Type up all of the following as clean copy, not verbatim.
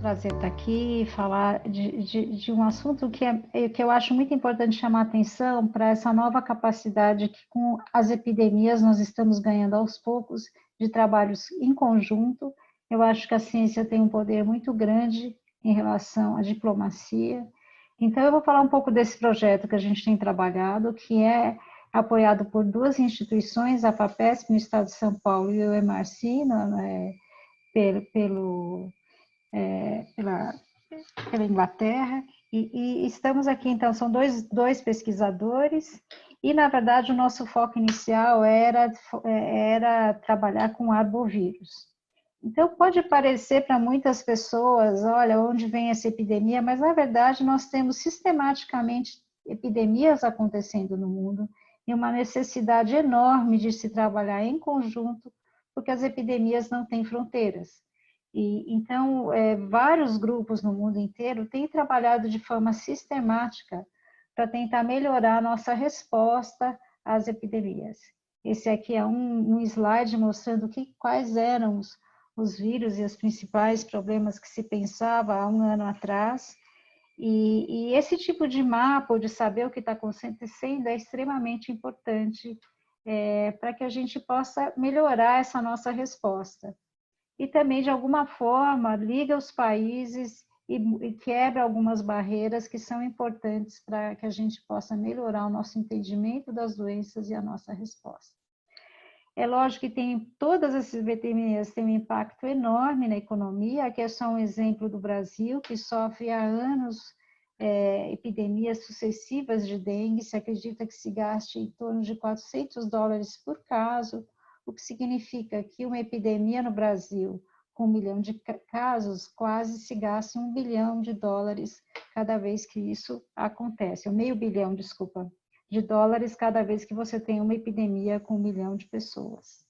prazer estar aqui e falar de um assunto que eu acho muito importante chamar atenção para essa nova capacidade que, com as epidemias, nós estamos ganhando aos poucos de trabalhos em conjunto. Eu acho que a ciência tem um poder muito grande em relação à diplomacia. Então, eu vou falar um pouco desse projeto que a gente tem trabalhado, que é apoiado por duas instituições, a FAPESP, no estado de São Paulo, e o EMARCI, pela Inglaterra, e estamos aqui, então, são dois pesquisadores, e, na verdade, o nosso foco inicial era trabalhar com arbovírus. Então, pode parecer para muitas pessoas, olha, onde vem essa epidemia, mas, na verdade, nós temos sistematicamente epidemias acontecendo no mundo, e uma necessidade enorme de se trabalhar em conjunto, porque as epidemias não têm fronteiras. Então, vários grupos no mundo inteiro têm trabalhado de forma sistemática para tentar melhorar a nossa resposta às epidemias. Esse aqui é um slide mostrando quais eram os vírus e os principais problemas que se pensava há um ano atrás. E esse tipo de mapa, ou de saber o que está acontecendo, é extremamente importante para que a gente possa melhorar essa nossa resposta. E também, de alguma forma, liga os países e quebra algumas barreiras que são importantes para que a gente possa melhorar o nosso entendimento das doenças e a nossa resposta. É lógico que todas essas epidemias têm um impacto enorme na economia. Aqui é só um exemplo do Brasil, que sofre há anos epidemias sucessivas de dengue. Se acredita que se gaste em torno de $400 por caso, o que significa que uma epidemia no Brasil, com 1 milhão de casos, quase se gasta $1 bilhão cada vez que isso acontece. $500 milhão, desculpa, de dólares cada vez que você tem uma epidemia com 1 milhão de pessoas.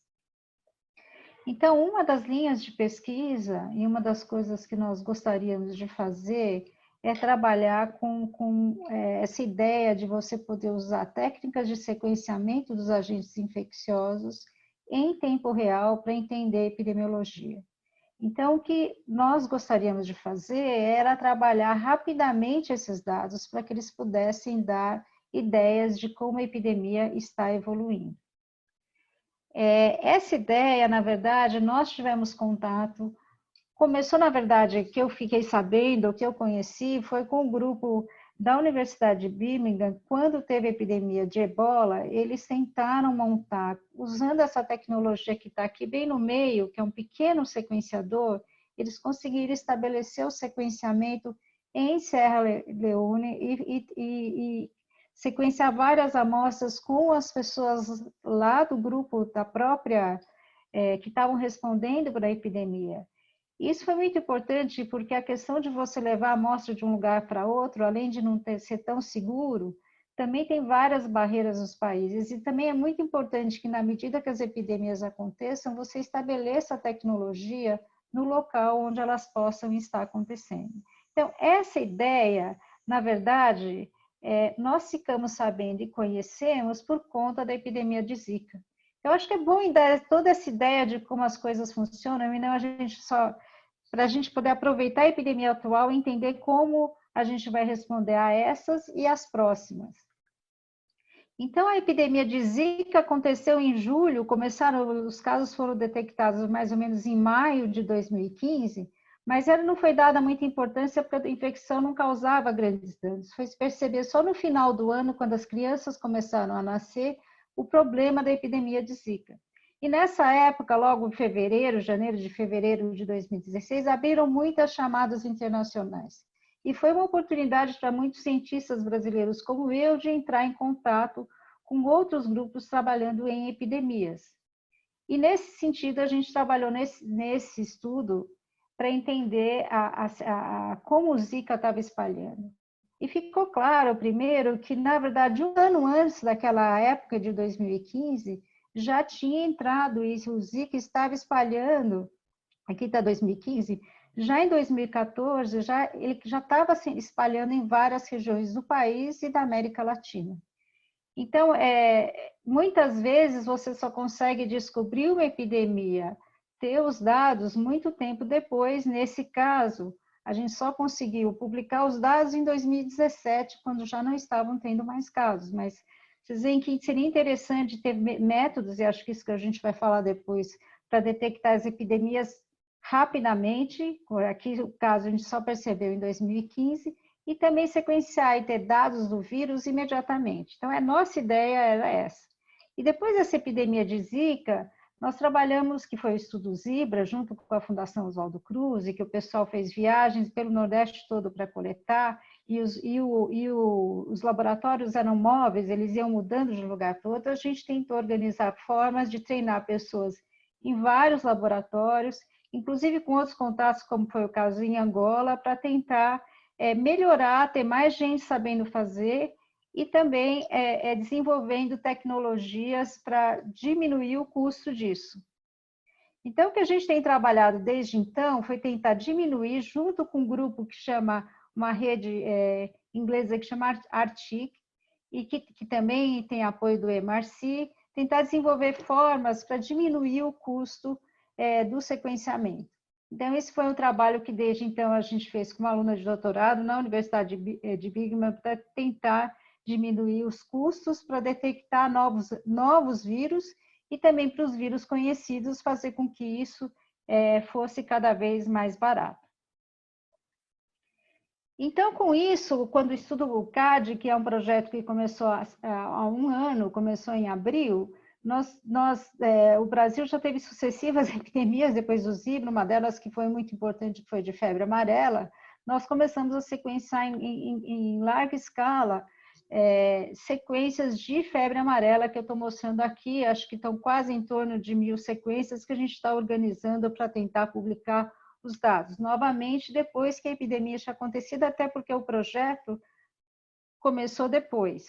Então, uma das linhas de pesquisa e uma das coisas que nós gostaríamos de fazer é trabalhar com essa ideia de você poder usar técnicas de sequenciamento dos agentes infecciosos em tempo real para entender a epidemiologia. Então, o que nós gostaríamos de fazer era trabalhar rapidamente esses dados para que eles pudessem dar ideias de como a epidemia está evoluindo. Essa ideia, na verdade, nós tivemos contato, começou, na verdade, que eu fiquei sabendo, que eu conheci, foi com um grupo da Universidade de Birmingham. Quando teve a epidemia de ebola, eles tentaram montar, usando essa tecnologia que está aqui bem no meio, que é um pequeno sequenciador, eles conseguiram estabelecer o sequenciamento em Serra Leone e sequenciar várias amostras com as pessoas lá do grupo da própria, que estavam respondendo para a epidemia. Isso foi muito importante porque a questão de você levar a amostra de um lugar para outro, além de não ser tão seguro, também tem várias barreiras nos países. E também é muito importante que, na medida que as epidemias aconteçam, você estabeleça a tecnologia no local onde elas possam estar acontecendo. Então, essa ideia, na verdade, nós ficamos sabendo e conhecemos por conta da epidemia de Zika. Eu acho que é bom dar toda essa ideia de como as coisas funcionam e não a gente só, para a gente poder aproveitar a epidemia atual e entender como a gente vai responder a essas e as próximas. Então, a epidemia de Zika aconteceu em julho, os casos foram detectados mais ou menos em maio de 2015, mas ela não foi dada muita importância porque a infecção não causava grandes danos. Foi se perceber só no final do ano, quando as crianças começaram a nascer, o problema da epidemia de Zika. E nessa época, logo em fevereiro, janeiro de fevereiro de 2016, abriram muitas chamadas internacionais. E foi uma oportunidade para muitos cientistas brasileiros como eu de entrar em contato com outros grupos trabalhando em epidemias. E nesse sentido, a gente trabalhou nesse estudo para entender como o Zika estava espalhando. E ficou claro, primeiro, que, na verdade, um ano antes daquela época de 2015, já tinha entrado isso, o Zika estava espalhando, aqui está 2015, já em 2014, ele já estava se espalhando em várias regiões do país e da América Latina. Então, muitas vezes você só consegue descobrir uma epidemia, ter os dados muito tempo depois. Nesse caso, A gente só conseguiu publicar os dados em 2017, quando já não estavam tendo mais casos, mas vocês veem que seria interessante ter métodos, e acho que isso que a gente vai falar depois, para detectar as epidemias rapidamente, aqui o caso a gente só percebeu em 2015, e também sequenciar e ter dados do vírus imediatamente. Então, a nossa ideia era essa. E depois dessa epidemia de Zika, nós trabalhamos, que foi o estudo Zibra, junto com a Fundação Oswaldo Cruz, e que o pessoal fez viagens pelo Nordeste todo para coletar, e os laboratórios eram móveis, eles iam mudando de lugar todo. A gente tentou organizar formas de treinar pessoas em vários laboratórios, inclusive com outros contatos, como foi o caso em Angola, para tentar melhorar, ter mais gente sabendo fazer, e também desenvolvendo tecnologias para diminuir o custo disso. Então, o que a gente tem trabalhado desde então foi tentar diminuir, junto com um grupo que chama, uma rede inglesa que chama Arctic, e que também tem apoio do MRC, tentar desenvolver formas para diminuir o custo do sequenciamento. Então, esse foi um trabalho que desde então a gente fez com uma aluna de doutorado na Universidade de Birmingham para tentar diminuir os custos para detectar novos vírus e também para os vírus conhecidos fazer com que isso fosse cada vez mais barato. Então, com isso, quando estudo o CAD, que é um projeto que começou há um ano, começou em abril, o Brasil já teve sucessivas epidemias depois do Zika, uma delas que foi muito importante, que foi de febre amarela. Nós começamos a sequenciar em larga escala sequências de febre amarela, que eu estou mostrando aqui, acho que estão quase em torno de 1000 sequências que a gente está organizando para tentar publicar os dados. Novamente, depois que a epidemia tinha acontecido, até porque o projeto começou depois.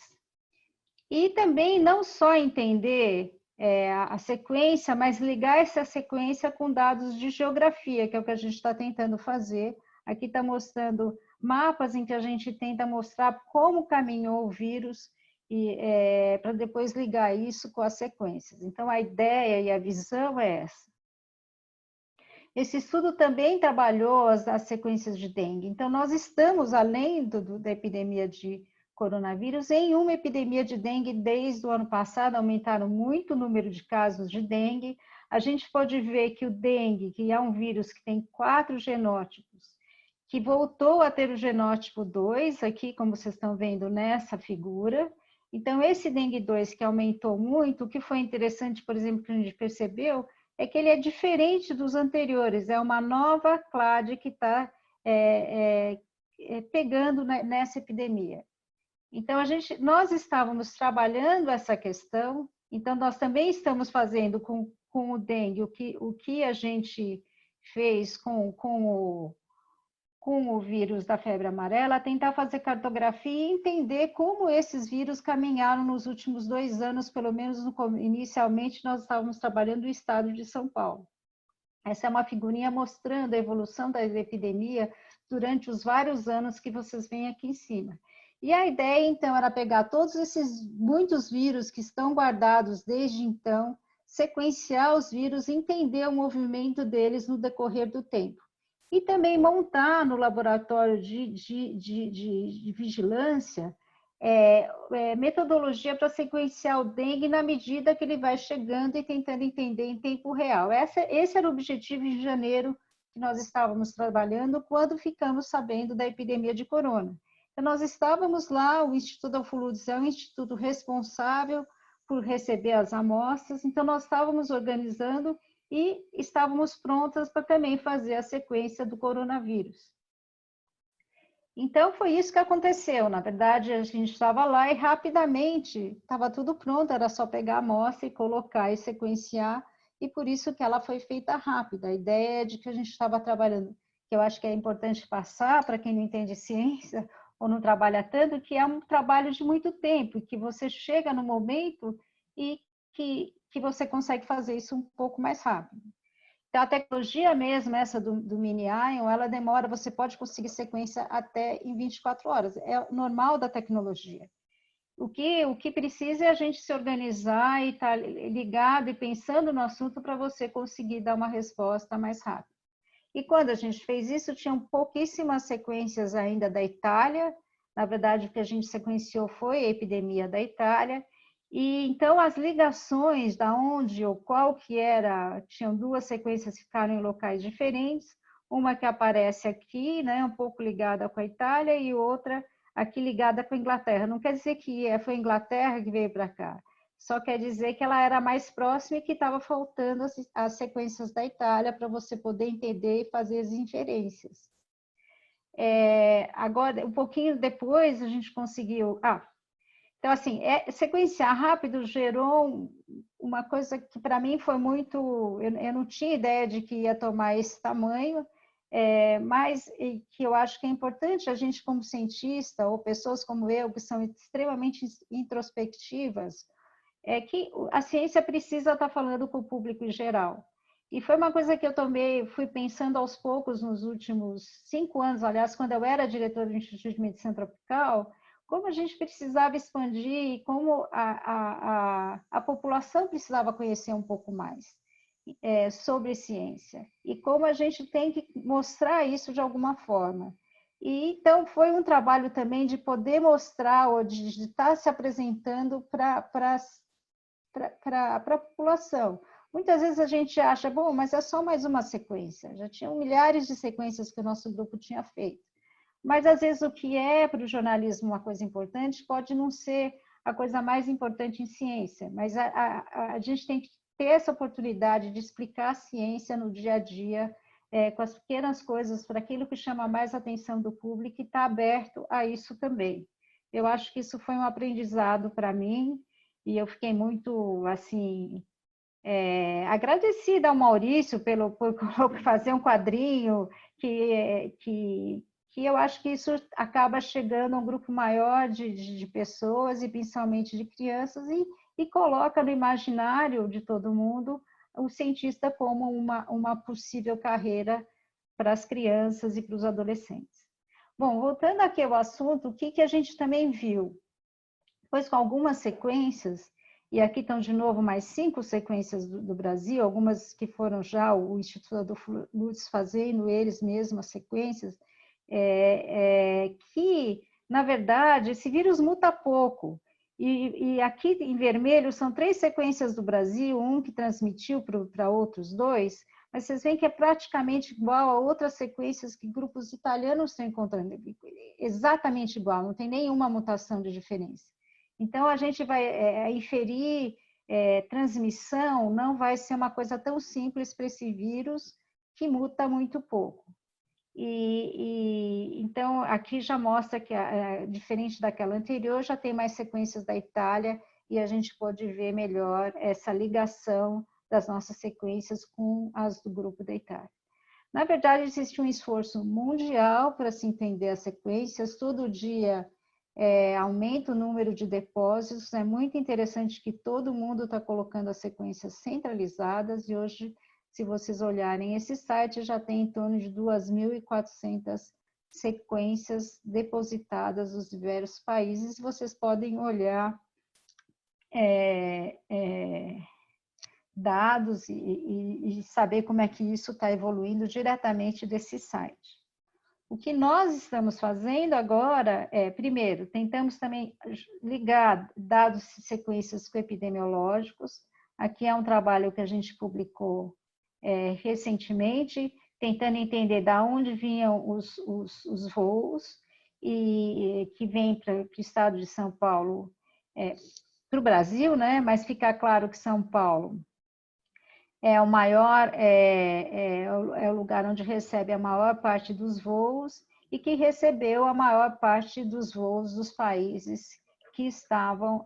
E também não só entender a sequência, mas ligar essa sequência com dados de geografia, que é o que a gente está tentando fazer. Aqui está mostrando mapas em que a gente tenta mostrar como caminhou o vírus e para depois ligar isso com as sequências. Então, a ideia e a visão é essa. Esse estudo também trabalhou as sequências de dengue. Então, nós estamos, além da epidemia de coronavírus, em uma epidemia de dengue desde o ano passado, aumentaram muito o número de casos de dengue. A gente pode ver que o dengue, que é um vírus que tem 4 genótipos, que voltou a ter o genótipo 2, aqui, como vocês estão vendo nessa figura. Então, esse dengue 2 que aumentou muito, o que foi interessante, por exemplo, que a gente percebeu, é que ele é diferente dos anteriores, é uma nova clade que está pegando nessa epidemia. Então, nós estávamos trabalhando essa questão, então nós também estamos fazendo com o dengue o que a gente fez com o vírus da febre amarela, tentar fazer cartografia e entender como esses vírus caminharam nos últimos 2 anos, pelo menos inicialmente nós estávamos trabalhando no estado de São Paulo. Essa é uma figurinha mostrando a evolução da epidemia durante os vários anos que vocês veem aqui em cima. E a ideia, então, era pegar todos esses muitos vírus que estão guardados desde então, sequenciar os vírus, entender o movimento deles no decorrer do tempo. E também montar no laboratório de vigilância metodologia para sequenciar o dengue na medida que ele vai chegando e tentando entender em tempo real. Esse era o objetivo em janeiro que nós estávamos trabalhando quando ficamos sabendo da epidemia de corona. Então, nós estávamos lá, o Instituto Alfuludes é um instituto responsável por receber as amostras, então nós estávamos organizando e estávamos prontas para também fazer a sequência do coronavírus. Então, foi isso que aconteceu. Na verdade, a gente estava lá e rapidamente estava tudo pronto, era só pegar a amostra e colocar e sequenciar, e por isso que ela foi feita rápida. A ideia é de que a gente estava trabalhando, que eu acho que é importante passar para quem não entende ciência ou não trabalha tanto, que é um trabalho de muito tempo, que você chega no momento e que você consegue fazer isso um pouco mais rápido. Então, a tecnologia mesmo, essa do mini-ion, ela demora, você pode conseguir sequência até em 24 horas. É normal da tecnologia. O que precisa é a gente se organizar e estar ligado e pensando no assunto para você conseguir dar uma resposta mais rápida. E quando a gente fez isso, tinham pouquíssimas sequências ainda da Itália. Na verdade, o que a gente sequenciou foi a epidemia da Itália. E então as ligações da onde ou qual que era, tinham duas sequências que ficaram em locais diferentes, uma que aparece aqui, né, um pouco ligada com a Itália, e outra aqui ligada com a Inglaterra. Não quer dizer que foi a Inglaterra que veio para cá, só quer dizer que ela era mais próxima e que estava faltando as sequências da Itália para você poder entender e fazer as inferências. Agora, um pouquinho depois, a gente conseguiu... então, assim, sequenciar rápido gerou uma coisa que para mim foi muito... Eu não tinha ideia de que ia tomar esse tamanho, mas que eu acho que é importante a gente, como cientista, ou pessoas como eu, que são extremamente introspectivas, que a ciência precisa estar falando com o público em geral. E foi uma coisa que eu também fui pensando aos poucos nos últimos 5 anos, aliás, quando eu era diretora do Instituto de Medicina Tropical, como a gente precisava expandir e como a população precisava conhecer um pouco mais sobre ciência. E como a gente tem que mostrar isso de alguma forma. E, então, foi um trabalho também de poder mostrar, ou de estar se apresentando para a população. Muitas vezes a gente acha, bom, mas é só mais uma sequência. Já tinham milhares de sequências que o nosso grupo tinha feito. Mas, às vezes, o que é para o jornalismo uma coisa importante pode não ser a coisa mais importante em ciência. Mas a gente tem que ter essa oportunidade de explicar a ciência no dia a dia, com as pequenas coisas, para aquilo que chama mais a atenção do público e está aberto a isso também. Eu acho que isso foi um aprendizado para mim, e eu fiquei muito, assim, agradecida ao Maurício por fazer um quadrinho que eu acho que isso acaba chegando a um grupo maior de pessoas, e principalmente de crianças, e coloca no imaginário de todo mundo o cientista como uma possível carreira para as crianças e para os adolescentes. Bom, voltando aqui ao assunto, o que a gente também viu? Pois com algumas sequências, e aqui estão de novo mais 5 sequências do Brasil, algumas que foram já o Instituto Adolfo Lutz fazendo eles mesmos as sequências, que, na verdade, esse vírus muta pouco. E aqui em vermelho são 3 sequências do Brasil, um que transmitiu para outros 2, mas vocês veem que é praticamente igual a outras sequências que grupos italianos estão encontrando, exatamente igual, não tem nenhuma mutação de diferença. Então, a gente vai inferir transmissão, não vai ser uma coisa tão simples para esse vírus que muta muito pouco. Então, aqui já mostra que, diferente daquela anterior, já tem mais sequências da Itália e a gente pode ver melhor essa ligação das nossas sequências com as do grupo da Itália. Na verdade, existe um esforço mundial para se entender as sequências, todo dia aumenta o número de depósitos, é muito interessante que todo mundo está colocando as sequências centralizadas, e hoje, se vocês olharem esse site, já tem em torno de 2.400 sequências depositadas nos diversos países. Vocês podem olhar dados e saber como é que isso está evoluindo diretamente desse site. O que nós estamos fazendo agora primeiro, tentamos também ligar dados e sequências com epidemiológicos. Aqui é um trabalho que a gente publicou recentemente, tentando entender de onde vinham os voos, e que vêm para o estado de São Paulo, para o Brasil, né? Mas fica claro que São Paulo é o maior, o lugar onde recebe a maior parte dos voos, e que recebeu a maior parte dos voos dos países que estavam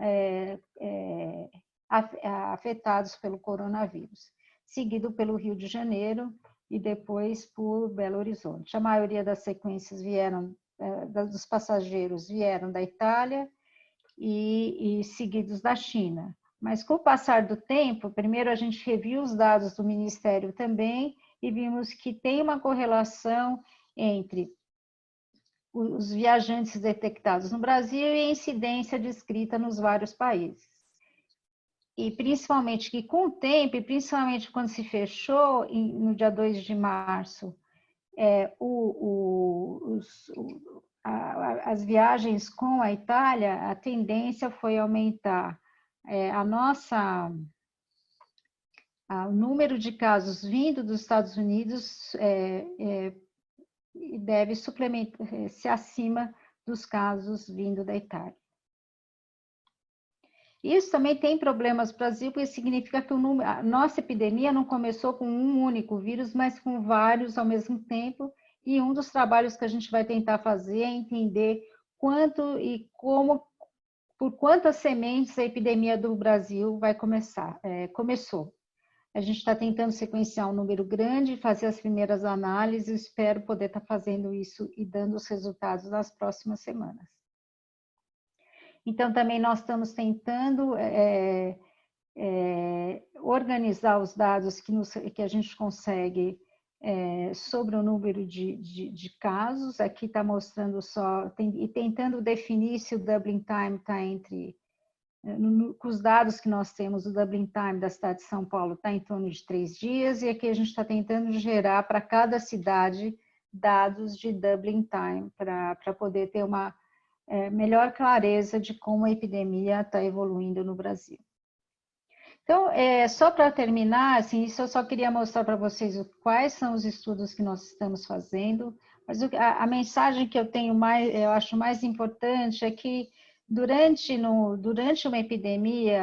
afetados pelo coronavírus, seguido pelo Rio de Janeiro e depois por Belo Horizonte. A maioria das sequências dos passageiros vieram da Itália e seguidos da China. Mas com o passar do tempo, primeiro a gente reviu os dados do Ministério também e vimos que tem uma correlação entre os viajantes detectados no Brasil e a incidência descrita nos vários países. E principalmente que com o tempo, e principalmente quando se fechou no dia 2 de março, as viagens com a Itália, a tendência foi aumentar o número de casos vindo dos Estados Unidos deve ser acima dos casos vindo da Itália. Isso também tem problemas no Brasil, porque significa que a nossa epidemia não começou com um único vírus, mas com vários ao mesmo tempo, e um dos trabalhos que a gente vai tentar fazer é entender quanto e como, por quantas sementes a epidemia do Brasil começou. A gente está tentando sequenciar um número grande, fazer as primeiras análises, espero poder estar fazendo isso e dando os resultados nas próximas semanas. Então, também nós estamos tentando organizar os dados que a gente consegue sobre o número de casos. Aqui está mostrando e tentando definir se o Dublin Time está com os dados que nós temos, o Dublin Time da cidade de São Paulo está em torno de 3 dias, e aqui a gente está tentando gerar para cada cidade dados de Dublin Time, para poder ter uma melhor clareza de como a epidemia está evoluindo no Brasil. Então, só para terminar, assim, isso eu só queria mostrar para vocês quais são os estudos que nós estamos fazendo, mas a mensagem que eu acho mais importante é que durante uma epidemia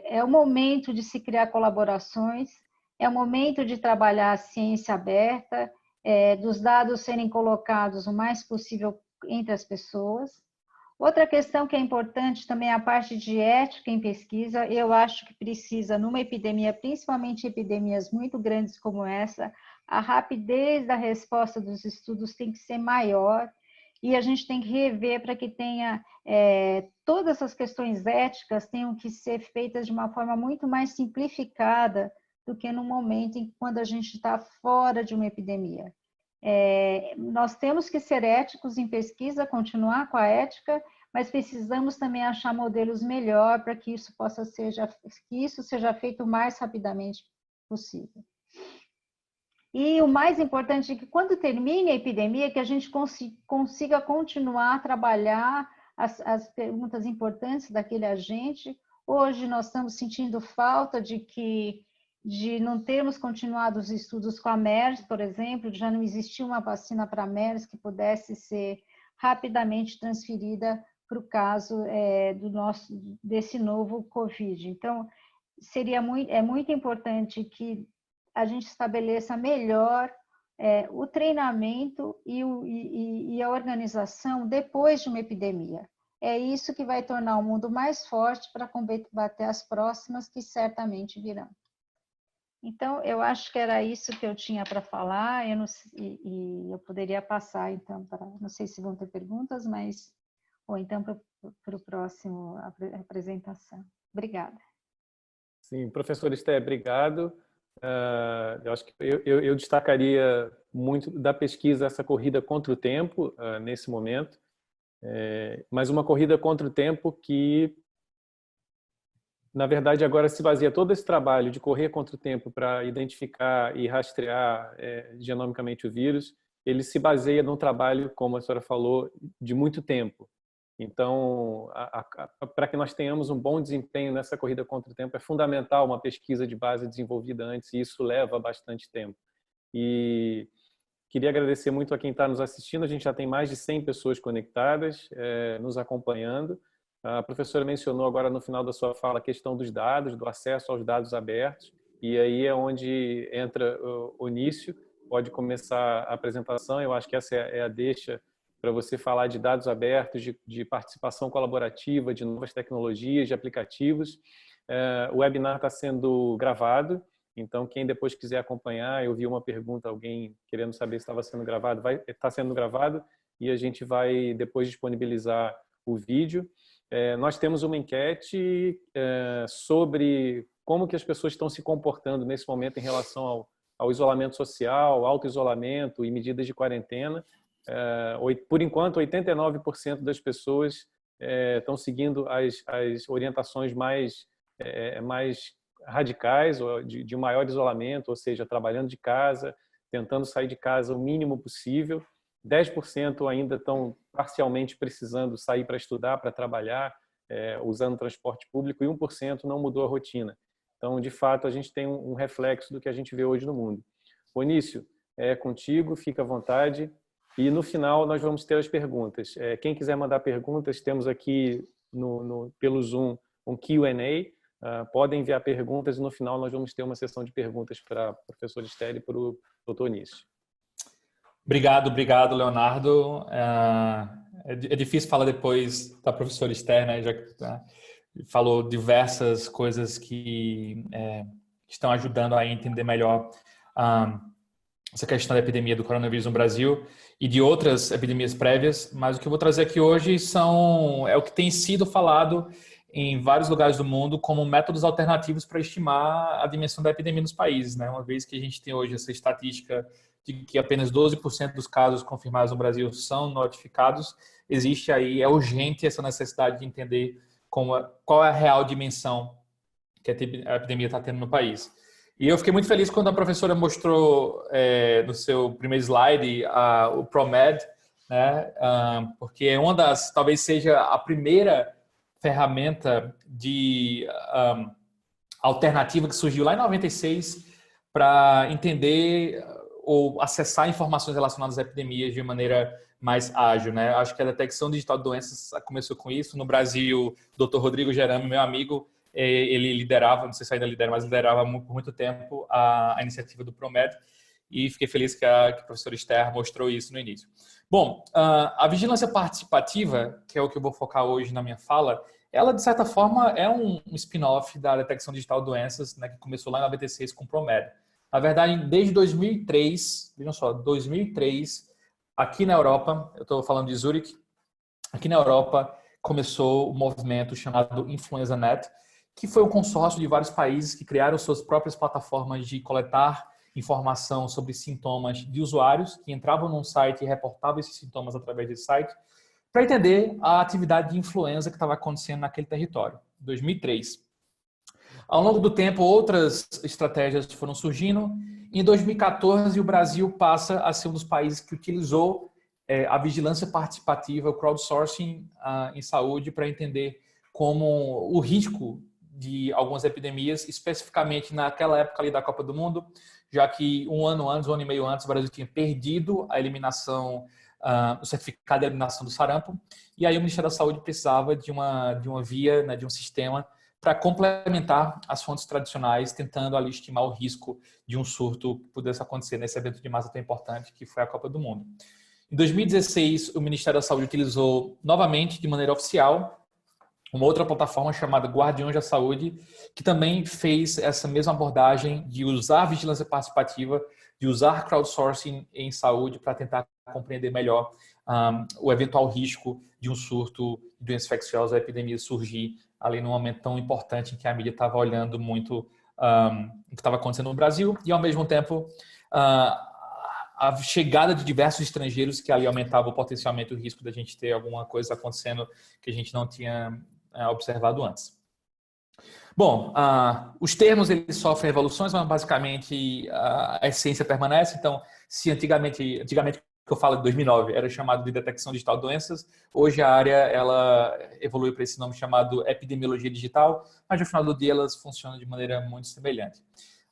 é o momento de se criar colaborações, é o momento de trabalhar a ciência aberta, dos dados serem colocados o mais possível entre as pessoas. Outra questão que é importante também é a parte de ética em pesquisa. Eu acho que precisa, numa epidemia, principalmente epidemias muito grandes como essa, a rapidez da resposta dos estudos tem que ser maior, e a gente tem que rever para que tenha todas essas questões éticas tenham que ser feitas de uma forma muito mais simplificada do que no momento quando a gente está fora de uma epidemia. Nós temos que ser éticos em pesquisa, continuar com a ética, mas precisamos também achar modelos melhor para que isso seja feito o mais rapidamente possível. E o mais importante é que quando termine a epidemia, que a gente consiga continuar a trabalhar as perguntas importantes daquele agente. Hoje nós estamos sentindo falta de não termos continuado os estudos com a MERS, por exemplo, de já não existir uma vacina para a MERS que pudesse ser rapidamente transferida para o caso desse novo Covid. Então, é muito importante que a gente estabeleça melhor o treinamento e a organização depois de uma epidemia. É isso que vai tornar o mundo mais forte para combater as próximas, que certamente virão. Então, eu acho que era isso que eu tinha para falar, eu poderia passar, então, não sei se vão ter perguntas, ou então para o próximo apresentação. Obrigada. Sim, professor Esté, obrigado. Eu acho que eu destacaria muito da pesquisa essa corrida contra o tempo nesse momento, mas uma corrida contra o tempo que, na verdade, agora se baseia todo esse trabalho de correr contra o tempo para identificar e rastrear genomicamente o vírus, ele se baseia num trabalho, como a senhora falou, de muito tempo. Então, para que nós tenhamos um bom desempenho nessa corrida contra o tempo, é fundamental uma pesquisa de base desenvolvida antes, e isso leva bastante tempo. E queria agradecer muito a quem está nos assistindo. A gente já tem mais de 100 pessoas conectadas, nos acompanhando. A professora mencionou agora no final da sua fala a questão dos dados, do acesso aos dados abertos, e aí é onde entra o início, pode começar a apresentação. Eu acho que essa é a deixa para você falar de dados abertos, de participação colaborativa, de novas tecnologias, de aplicativos. O webinar está sendo gravado, então quem depois quiser acompanhar, eu vi uma pergunta, alguém querendo saber se estava sendo gravado, está sendo gravado, e a gente vai depois disponibilizar o vídeo. Nós temos uma enquete sobre como que as pessoas estão se comportando nesse momento em relação ao isolamento social, auto-isolamento e medidas de quarentena. Por enquanto, 89% das pessoas estão seguindo as orientações mais radicais, de maior isolamento, ou seja, trabalhando de casa, tentando sair de casa o mínimo possível, 10% ainda estão parcialmente precisando sair para estudar, para trabalhar, usando transporte público, e 1% não mudou a rotina. Então, de fato, a gente tem um reflexo do que a gente vê hoje no mundo. Bonício, é contigo, fica à vontade. E no final nós vamos ter as perguntas. Quem quiser mandar perguntas, temos aqui pelo Zoom um Q&A. Podem enviar perguntas e no final nós vamos ter uma sessão de perguntas para a professora Esther e para o doutor Nício. Obrigado, Leonardo. É difícil falar depois da professora Esther, né? Já que falou diversas coisas que estão ajudando a entender melhor essa questão da epidemia do coronavírus no Brasil e de outras epidemias prévias, mas o que eu vou trazer aqui hoje é o que tem sido falado em vários lugares do mundo como métodos alternativos para estimar a dimensão da epidemia nos países, né? Uma vez que a gente tem hoje essa estatística de que apenas 12% dos casos confirmados no Brasil são notificados, existe aí, é urgente essa necessidade de entender qual é a real dimensão que a epidemia está tendo no país. E eu fiquei muito feliz quando a professora mostrou no seu primeiro slide o ProMed, né? Porque é talvez seja a primeira ferramenta de alternativa que surgiu lá em 96 para entender ou acessar informações relacionadas a epidemias de maneira mais ágil, né? Acho que a detecção digital de doenças começou com isso. No Brasil, o Dr. Rodrigo Gerami, meu amigo, ele liderava, não sei se ainda lidera, mas liderava por muito tempo a iniciativa do ProMed, e fiquei feliz que a professora Esther mostrou isso no início. Bom, a vigilância participativa, que é o que eu vou focar hoje na minha fala, ela, de certa forma, é um spin-off da detecção digital de doenças, né, que começou lá em 96 com o ProMed. Na verdade, desde 2003, vejam só, 2003, aqui na Europa, eu estou falando de Zurich, aqui na Europa começou o movimento chamado InfluenzaNet, que foi um consórcio de vários países que criaram suas próprias plataformas de coletar informação sobre sintomas de usuários que entravam num site e reportavam esses sintomas através desse site, para entender a atividade de influenza que estava acontecendo naquele território, 2003. Ao longo do tempo, outras estratégias foram surgindo. Em 2014, o Brasil passa a ser um dos países que utilizou a vigilância participativa, o crowdsourcing em saúde, para entender como o risco de algumas epidemias, especificamente naquela época ali da Copa do Mundo, já que um ano e meio antes, o Brasil tinha perdido a eliminação, o certificado de eliminação do sarampo, e aí o Ministério da Saúde precisava de uma via, né, de um sistema para complementar as fontes tradicionais, tentando ali estimar o risco de um surto que pudesse acontecer nesse evento de massa tão importante que foi a Copa do Mundo. Em 2016, o Ministério da Saúde utilizou novamente, de maneira oficial, uma outra plataforma chamada Guardiões da Saúde, que também fez essa mesma abordagem de usar vigilância participativa, de usar crowdsourcing em saúde para tentar compreender melhor o eventual risco de um surto de doença infecciosa, a epidemia surgir ali num momento tão importante em que a mídia estava olhando muito o que estava acontecendo no Brasil e, ao mesmo tempo, a chegada de diversos estrangeiros que ali aumentava potencialmente o risco da gente ter alguma coisa acontecendo que a gente não tinha observado antes. Bom, os termos eles sofrem evoluções, mas basicamente a essência permanece. Então, se antigamente que eu falo de 2009 era chamado de detecção digital de doenças, hoje a área ela evoluiu para esse nome chamado epidemiologia digital, mas no final do dia elas funcionam de maneira muito semelhante.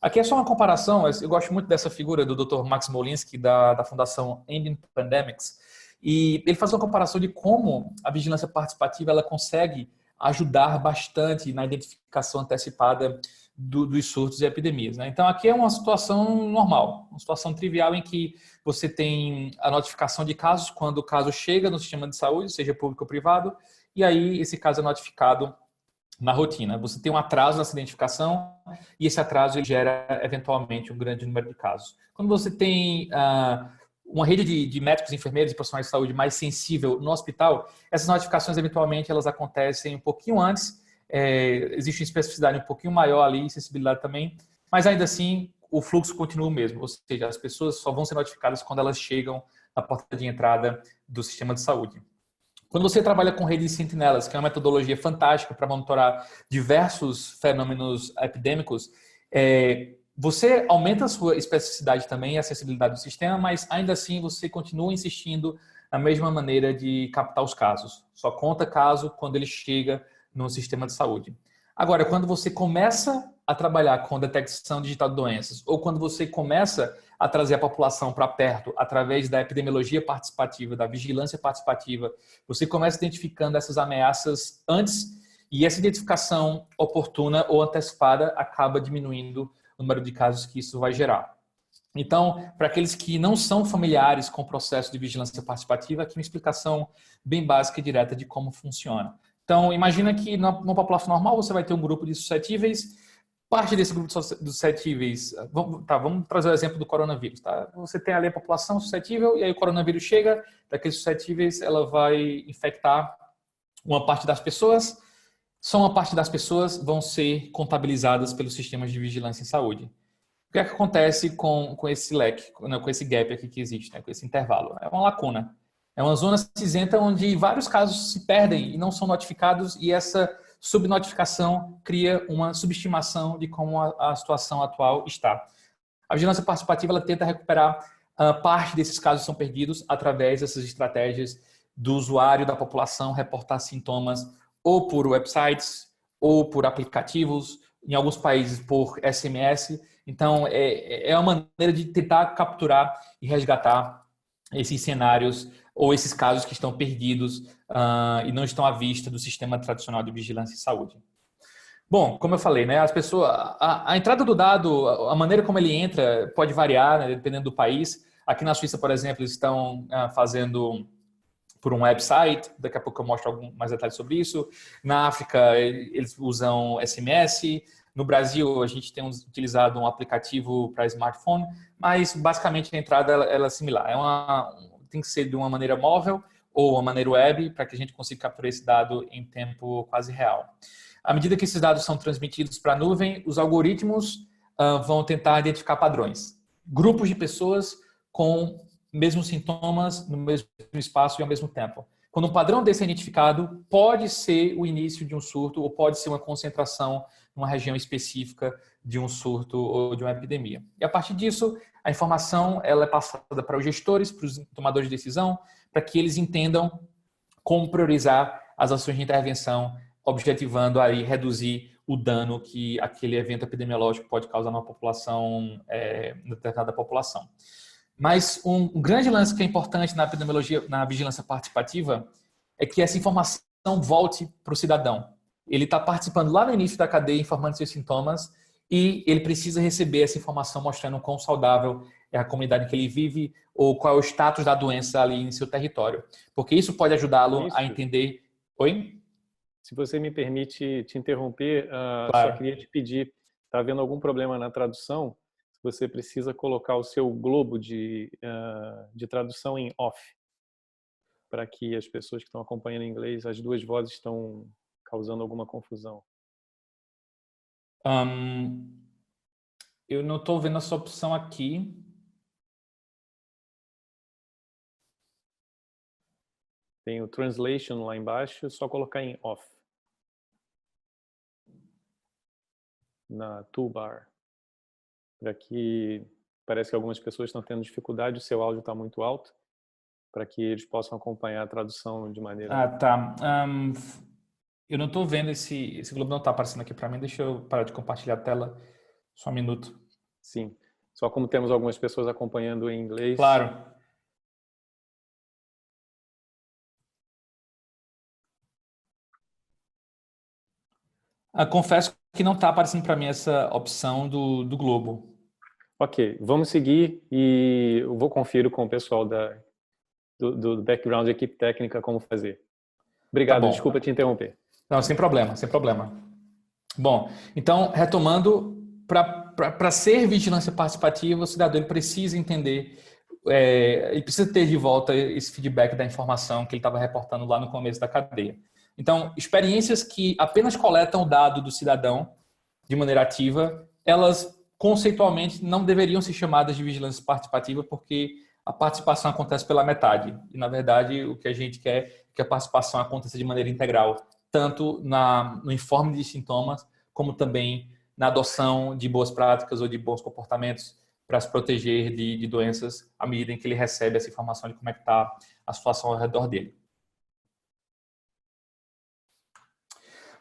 Aqui é só uma comparação, eu gosto muito dessa figura do Dr. Max Molinsky, da Fundação Ending Pandemics, e ele faz uma comparação de como a vigilância participativa ela consegue ajudar bastante na identificação antecipada dos surtos e epidemias, né? Então, aqui é uma situação normal, uma situação trivial em que você tem a notificação de casos quando o caso chega no sistema de saúde, seja público ou privado, e aí esse caso é notificado na rotina. Você tem um atraso nessa identificação e esse atraso ele gera, eventualmente, um grande número de casos. Quando você tem uma rede de médicos, enfermeiros e profissionais de saúde mais sensível no hospital, essas notificações, eventualmente, elas acontecem um pouquinho antes, existe uma especificidade um pouquinho maior ali, sensibilidade também, mas ainda assim o fluxo continua o mesmo, ou seja, as pessoas só vão ser notificadas quando elas chegam na porta de entrada do sistema de saúde. Quando você trabalha com rede de sentinelas, que é uma metodologia fantástica para monitorar diversos fenômenos epidêmicos, você aumenta a sua especificidade também e a acessibilidade do sistema, mas ainda assim você continua insistindo na mesma maneira de captar os casos. Só conta caso quando ele chega no sistema de saúde. Agora, quando você começa a trabalhar com detecção digital de doenças ou quando você começa a trazer a população para perto através da epidemiologia participativa, da vigilância participativa, você começa identificando essas ameaças antes e essa identificação oportuna ou antecipada acaba diminuindo o número de casos que isso vai gerar. Então, para aqueles que não são familiares com o processo de vigilância participativa, aqui uma explicação bem básica e direta de como funciona. Então, imagina que numa população normal você vai ter um grupo de suscetíveis. Parte desse grupo de suscetíveis, vamos trazer o exemplo do coronavírus. Tá? Você tem ali a população suscetível e aí o coronavírus chega, daqueles suscetíveis ela vai infectar uma parte das pessoas, só uma parte das pessoas vão ser contabilizadas pelos sistemas de vigilância em saúde. O que é que acontece com esse leque, com esse gap aqui que existe, né, com esse intervalo? É uma lacuna. É uma zona cinzenta onde vários casos se perdem e não são notificados e essa subnotificação cria uma subestimação de como a situação atual está. A vigilância participativa ela tenta recuperar parte desses casos que são perdidos através dessas estratégias do usuário, da população, reportar sintomas ou por websites ou por aplicativos, em alguns países por SMS. Então, é uma maneira de tentar capturar e resgatar esses cenários ou esses casos que estão perdidos e não estão à vista do sistema tradicional de vigilância em saúde. Bom, como eu falei, né, as pessoas, a entrada do dado, a maneira como ele entra pode variar, né, dependendo do país. Aqui na Suíça, por exemplo, eles estão fazendo por um website, daqui a pouco eu mostro alguns mais detalhes sobre isso. Na África, eles usam SMS. No Brasil, a gente tem utilizado um aplicativo para smartphone, mas basicamente a entrada ela é similar. Tem que ser de uma maneira móvel ou uma maneira web para que a gente consiga capturar esse dado em tempo quase real. À medida que esses dados são transmitidos para a nuvem, os algoritmos vão tentar identificar padrões. Grupos de pessoas com mesmos sintomas no mesmo espaço e ao mesmo tempo. Quando um padrão desse é identificado, pode ser o início de um surto ou pode ser uma concentração numa região específica de um surto ou de uma epidemia. E a partir disso, a informação ela é passada para os gestores, para os tomadores de decisão, para que eles entendam como priorizar as ações de intervenção, objetivando aí reduzir o dano que aquele evento epidemiológico pode causar na população, na determinada população. Mas um grande lance que é importante na epidemiologia, na vigilância participativa, é que essa informação volte para o cidadão. Ele está participando lá no início da cadeia, informando seus sintomas, e ele precisa receber essa informação mostrando quão saudável é a comunidade em que ele vive ou qual é o status da doença ali em seu território. Porque isso pode ajudá-lo a entender... Oi? Se você me permite te interromper, Claro. só queria te pedir, está havendo algum problema na tradução? Você precisa colocar o seu globo de tradução em off, para que as pessoas que estão acompanhando em inglês, as duas vozes estão causando alguma confusão. Eu não estou vendo essa opção aqui. Tem o translation lá embaixo, só colocar em off. Na toolbar. Para que parece que algumas pessoas estão tendo dificuldade, o seu áudio está muito alto, para que eles possam acompanhar a tradução de maneira... Tá. Eu não estou vendo esse globo, não está aparecendo aqui para mim. Deixa eu parar de compartilhar a tela. Só um minuto. Sim. Só como temos algumas pessoas acompanhando em inglês... Claro. Confesso que não está aparecendo para mim essa opção do globo. Ok, vamos seguir e eu vou conferir com o pessoal do background de equipe técnica como fazer. Obrigado, Tá, desculpa te interromper. Não, sem problema, sem problema. Bom, então, retomando, para ser vigilância participativa, o cidadão ele precisa entender, ele precisa ter de volta esse feedback da informação que ele estava reportando lá no começo da cadeia. Então, experiências que apenas coletam o dado do cidadão de maneira ativa, elas conceitualmente não deveriam ser chamadas de vigilância participativa porque a participação acontece pela metade. E, na verdade, o que a gente quer é que a participação aconteça de maneira integral, tanto no informe de sintomas, como também na adoção de boas práticas ou de bons comportamentos para se proteger de doenças à medida em que ele recebe essa informação de como é que está a situação ao redor dele.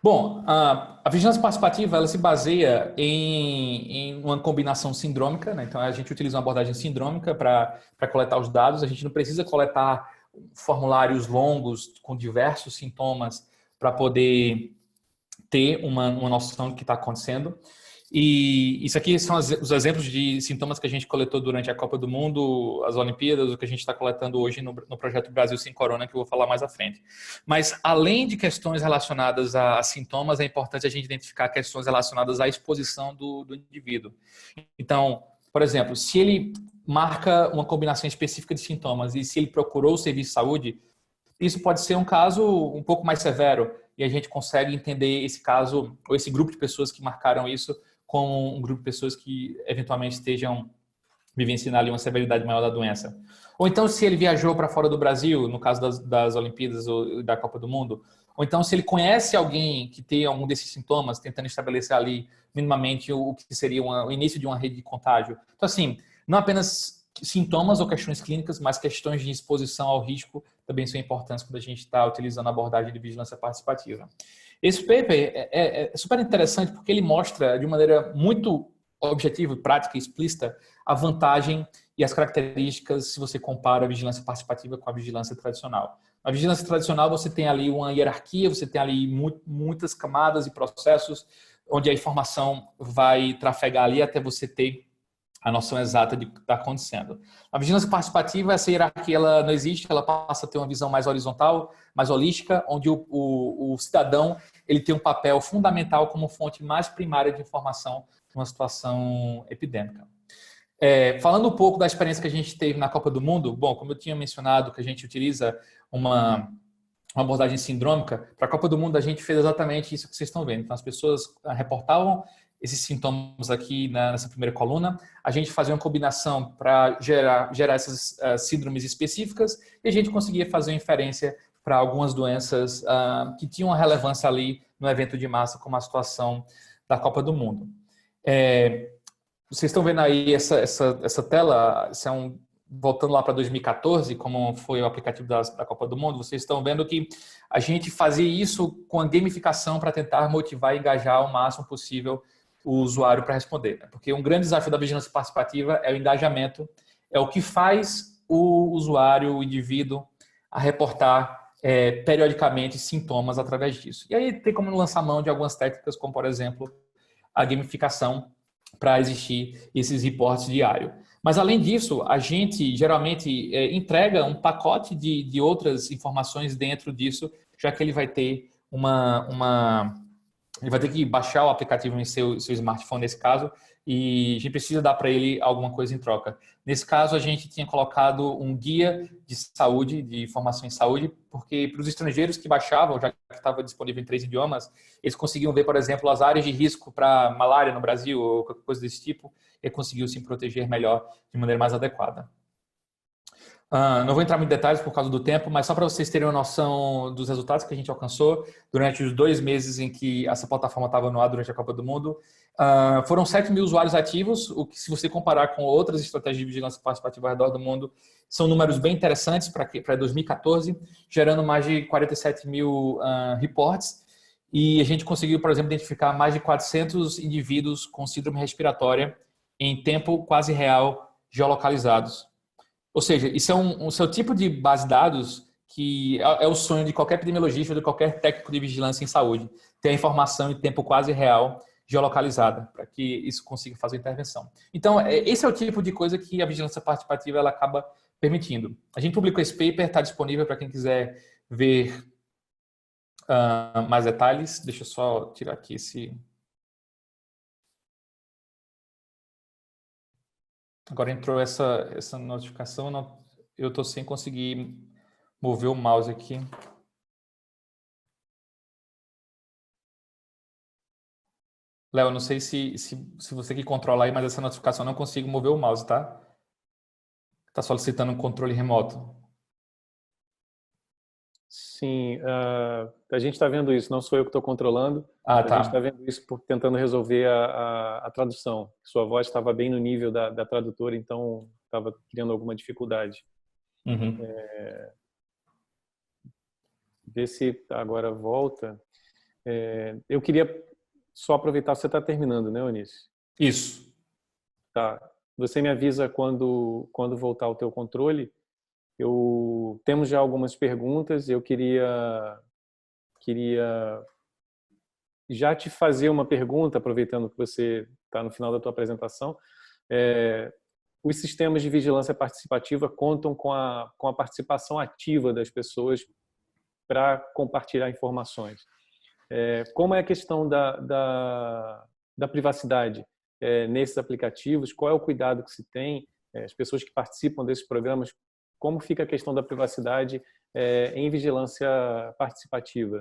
Bom, a vigilância participativa ela se baseia em uma combinação sindrômica, né? Então a gente utiliza uma abordagem sindrômica para coletar os dados. A gente não precisa coletar formulários longos com diversos sintomas para poder ter uma noção do que está acontecendo. E isso aqui são os exemplos de sintomas que a gente coletou durante a Copa do Mundo, as Olimpíadas, o que a gente está coletando hoje no projeto Brasil Sem Corona, que eu vou falar mais à frente. Mas, além de questões relacionadas a sintomas, é importante a gente identificar questões relacionadas à exposição do indivíduo. Então, por exemplo, se ele marca uma combinação específica de sintomas e se ele procurou o serviço de saúde, isso pode ser um caso um pouco mais severo e a gente consegue entender esse caso ou esse grupo de pessoas que marcaram isso como um grupo de pessoas que eventualmente estejam vivenciando ali uma severidade maior da doença. Ou então se ele viajou para fora do Brasil, no caso das Olimpíadas ou da Copa do Mundo, ou então se ele conhece alguém que tem algum desses sintomas, tentando estabelecer ali minimamente o que seria o início de uma rede de contágio. Então assim, não apenas sintomas ou questões clínicas, mas questões de exposição ao risco também são importantes quando a gente está utilizando a abordagem de vigilância participativa. Esse paper é super interessante porque ele mostra de maneira muito objetiva, prática e explícita a vantagem e as características se você compara a vigilância participativa com a vigilância tradicional. Na vigilância tradicional você tem ali uma hierarquia, você tem ali muitas camadas e processos onde a informação vai trafegar ali até você ter a noção exata de o que está acontecendo. A vigilância participativa, essa hierarquia ela não existe, ela passa a ter uma visão mais horizontal, mais holística, onde o cidadão ele tem um papel fundamental como fonte mais primária de informação numa situação epidêmica. Falando um pouco da experiência que a gente teve na Copa do Mundo, bom, como eu tinha mencionado que a gente utiliza uma abordagem sindrômica, para a Copa do Mundo a gente fez exatamente isso que vocês estão vendo. Então as pessoas reportavam esses sintomas aqui nessa primeira coluna, a gente fazia uma combinação para gerar essas síndromes específicas e a gente conseguia fazer uma inferência para algumas doenças que tinham uma relevância ali no evento de massa, como a situação da Copa do Mundo. Vocês estão vendo aí essa tela, isso voltando lá para 2014, como foi o aplicativo da Copa do Mundo, vocês estão vendo que a gente fazia isso com a gamificação para tentar motivar e engajar o máximo possível o usuário para responder. Porque um grande desafio da vigilância participativa é o engajamento, é o que faz o usuário, o indivíduo, a reportar periodicamente sintomas através disso. E aí tem como lançar mão de algumas técnicas, como por exemplo a gamificação para existir esses reportes diários. Mas além disso, a gente geralmente entrega um pacote de outras informações dentro disso, já que ele vai ter ele vai ter que baixar o aplicativo em seu smartphone, nesse caso, e a gente precisa dar para ele alguma coisa em troca. Nesse caso, a gente tinha colocado um guia de saúde, de informação em saúde, porque para os estrangeiros que baixavam, já que estava disponível em 3 idiomas, eles conseguiam ver, por exemplo, as áreas de risco para malária no Brasil ou qualquer coisa desse tipo, e conseguiu se proteger melhor, de maneira mais adequada. Não vou entrar muito em detalhes por causa do tempo, mas só para vocês terem uma noção dos resultados que a gente alcançou durante os 2 meses em que essa plataforma estava no ar durante a Copa do Mundo. Foram 7 mil usuários ativos, o que se você comparar com outras estratégias de vigilância participativa ao redor do mundo, são números bem interessantes para 2014, gerando mais de 47 mil reports. E a gente conseguiu, por exemplo, identificar mais de 400 indivíduos com síndrome respiratória em tempo quase real geolocalizados. Ou seja, isso é um seu tipo de base de dados que é o sonho de qualquer epidemiologista ou de qualquer técnico de vigilância em saúde, ter a informação em tempo quase real, geolocalizada, para que isso consiga fazer a intervenção. Então, esse é o tipo de coisa que a vigilância participativa ela acaba permitindo. A gente publicou esse paper, está disponível para quem quiser ver mais detalhes. Deixa eu só tirar aqui esse... Agora entrou essa notificação, eu estou sem conseguir mover o mouse aqui. Léo, não sei se você que controla aí, mas essa notificação eu não consigo mover o mouse, tá? Está solicitando um controle remoto. Sim, a gente está vendo isso, não sou eu que estou controlando, Ah, a gente está tá. vendo isso tentando resolver a tradução. Sua voz estava bem no nível da tradutora, então estava criando alguma dificuldade. Uhum. Ver se agora volta. Eu queria só aproveitar, você está terminando, né, Eunice? Isso. Tá. Você me avisa quando voltar o teu controle. Temos já algumas perguntas. Eu queria já te fazer uma pergunta, aproveitando que você está no final da tua apresentação. Os sistemas de vigilância participativa contam com a participação ativa das pessoas para compartilhar informações. Como é a questão da privacidade nesses aplicativos? Qual é o cuidado que se tem? As pessoas que participam desses programas, como fica a questão da privacidade em vigilância participativa?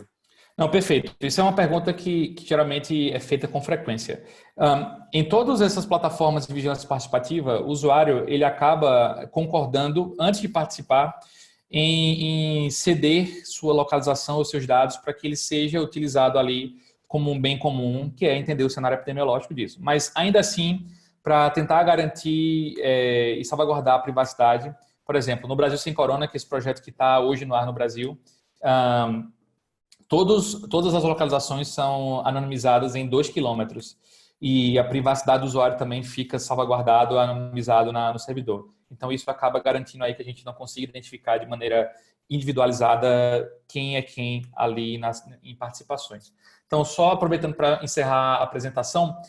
Não, perfeito. Isso é uma pergunta que geralmente é feita com frequência. Em todas essas plataformas de vigilância participativa, o usuário ele acaba concordando, antes de participar, em ceder sua localização ou seus dados para que ele seja utilizado ali como um bem comum, que é entender o cenário epidemiológico disso. Mas, ainda assim, para tentar garantir e salvaguardar a privacidade, por exemplo, no Brasil Sem Corona, que é esse projeto que está hoje no ar no Brasil, todas as localizações são anonimizadas em 2 quilômetros e a privacidade do usuário também fica salvaguardado, anonimizado no servidor. Então, isso acaba garantindo aí que a gente não consiga identificar de maneira individualizada quem é quem ali em participações. Então, só aproveitando para encerrar a apresentação,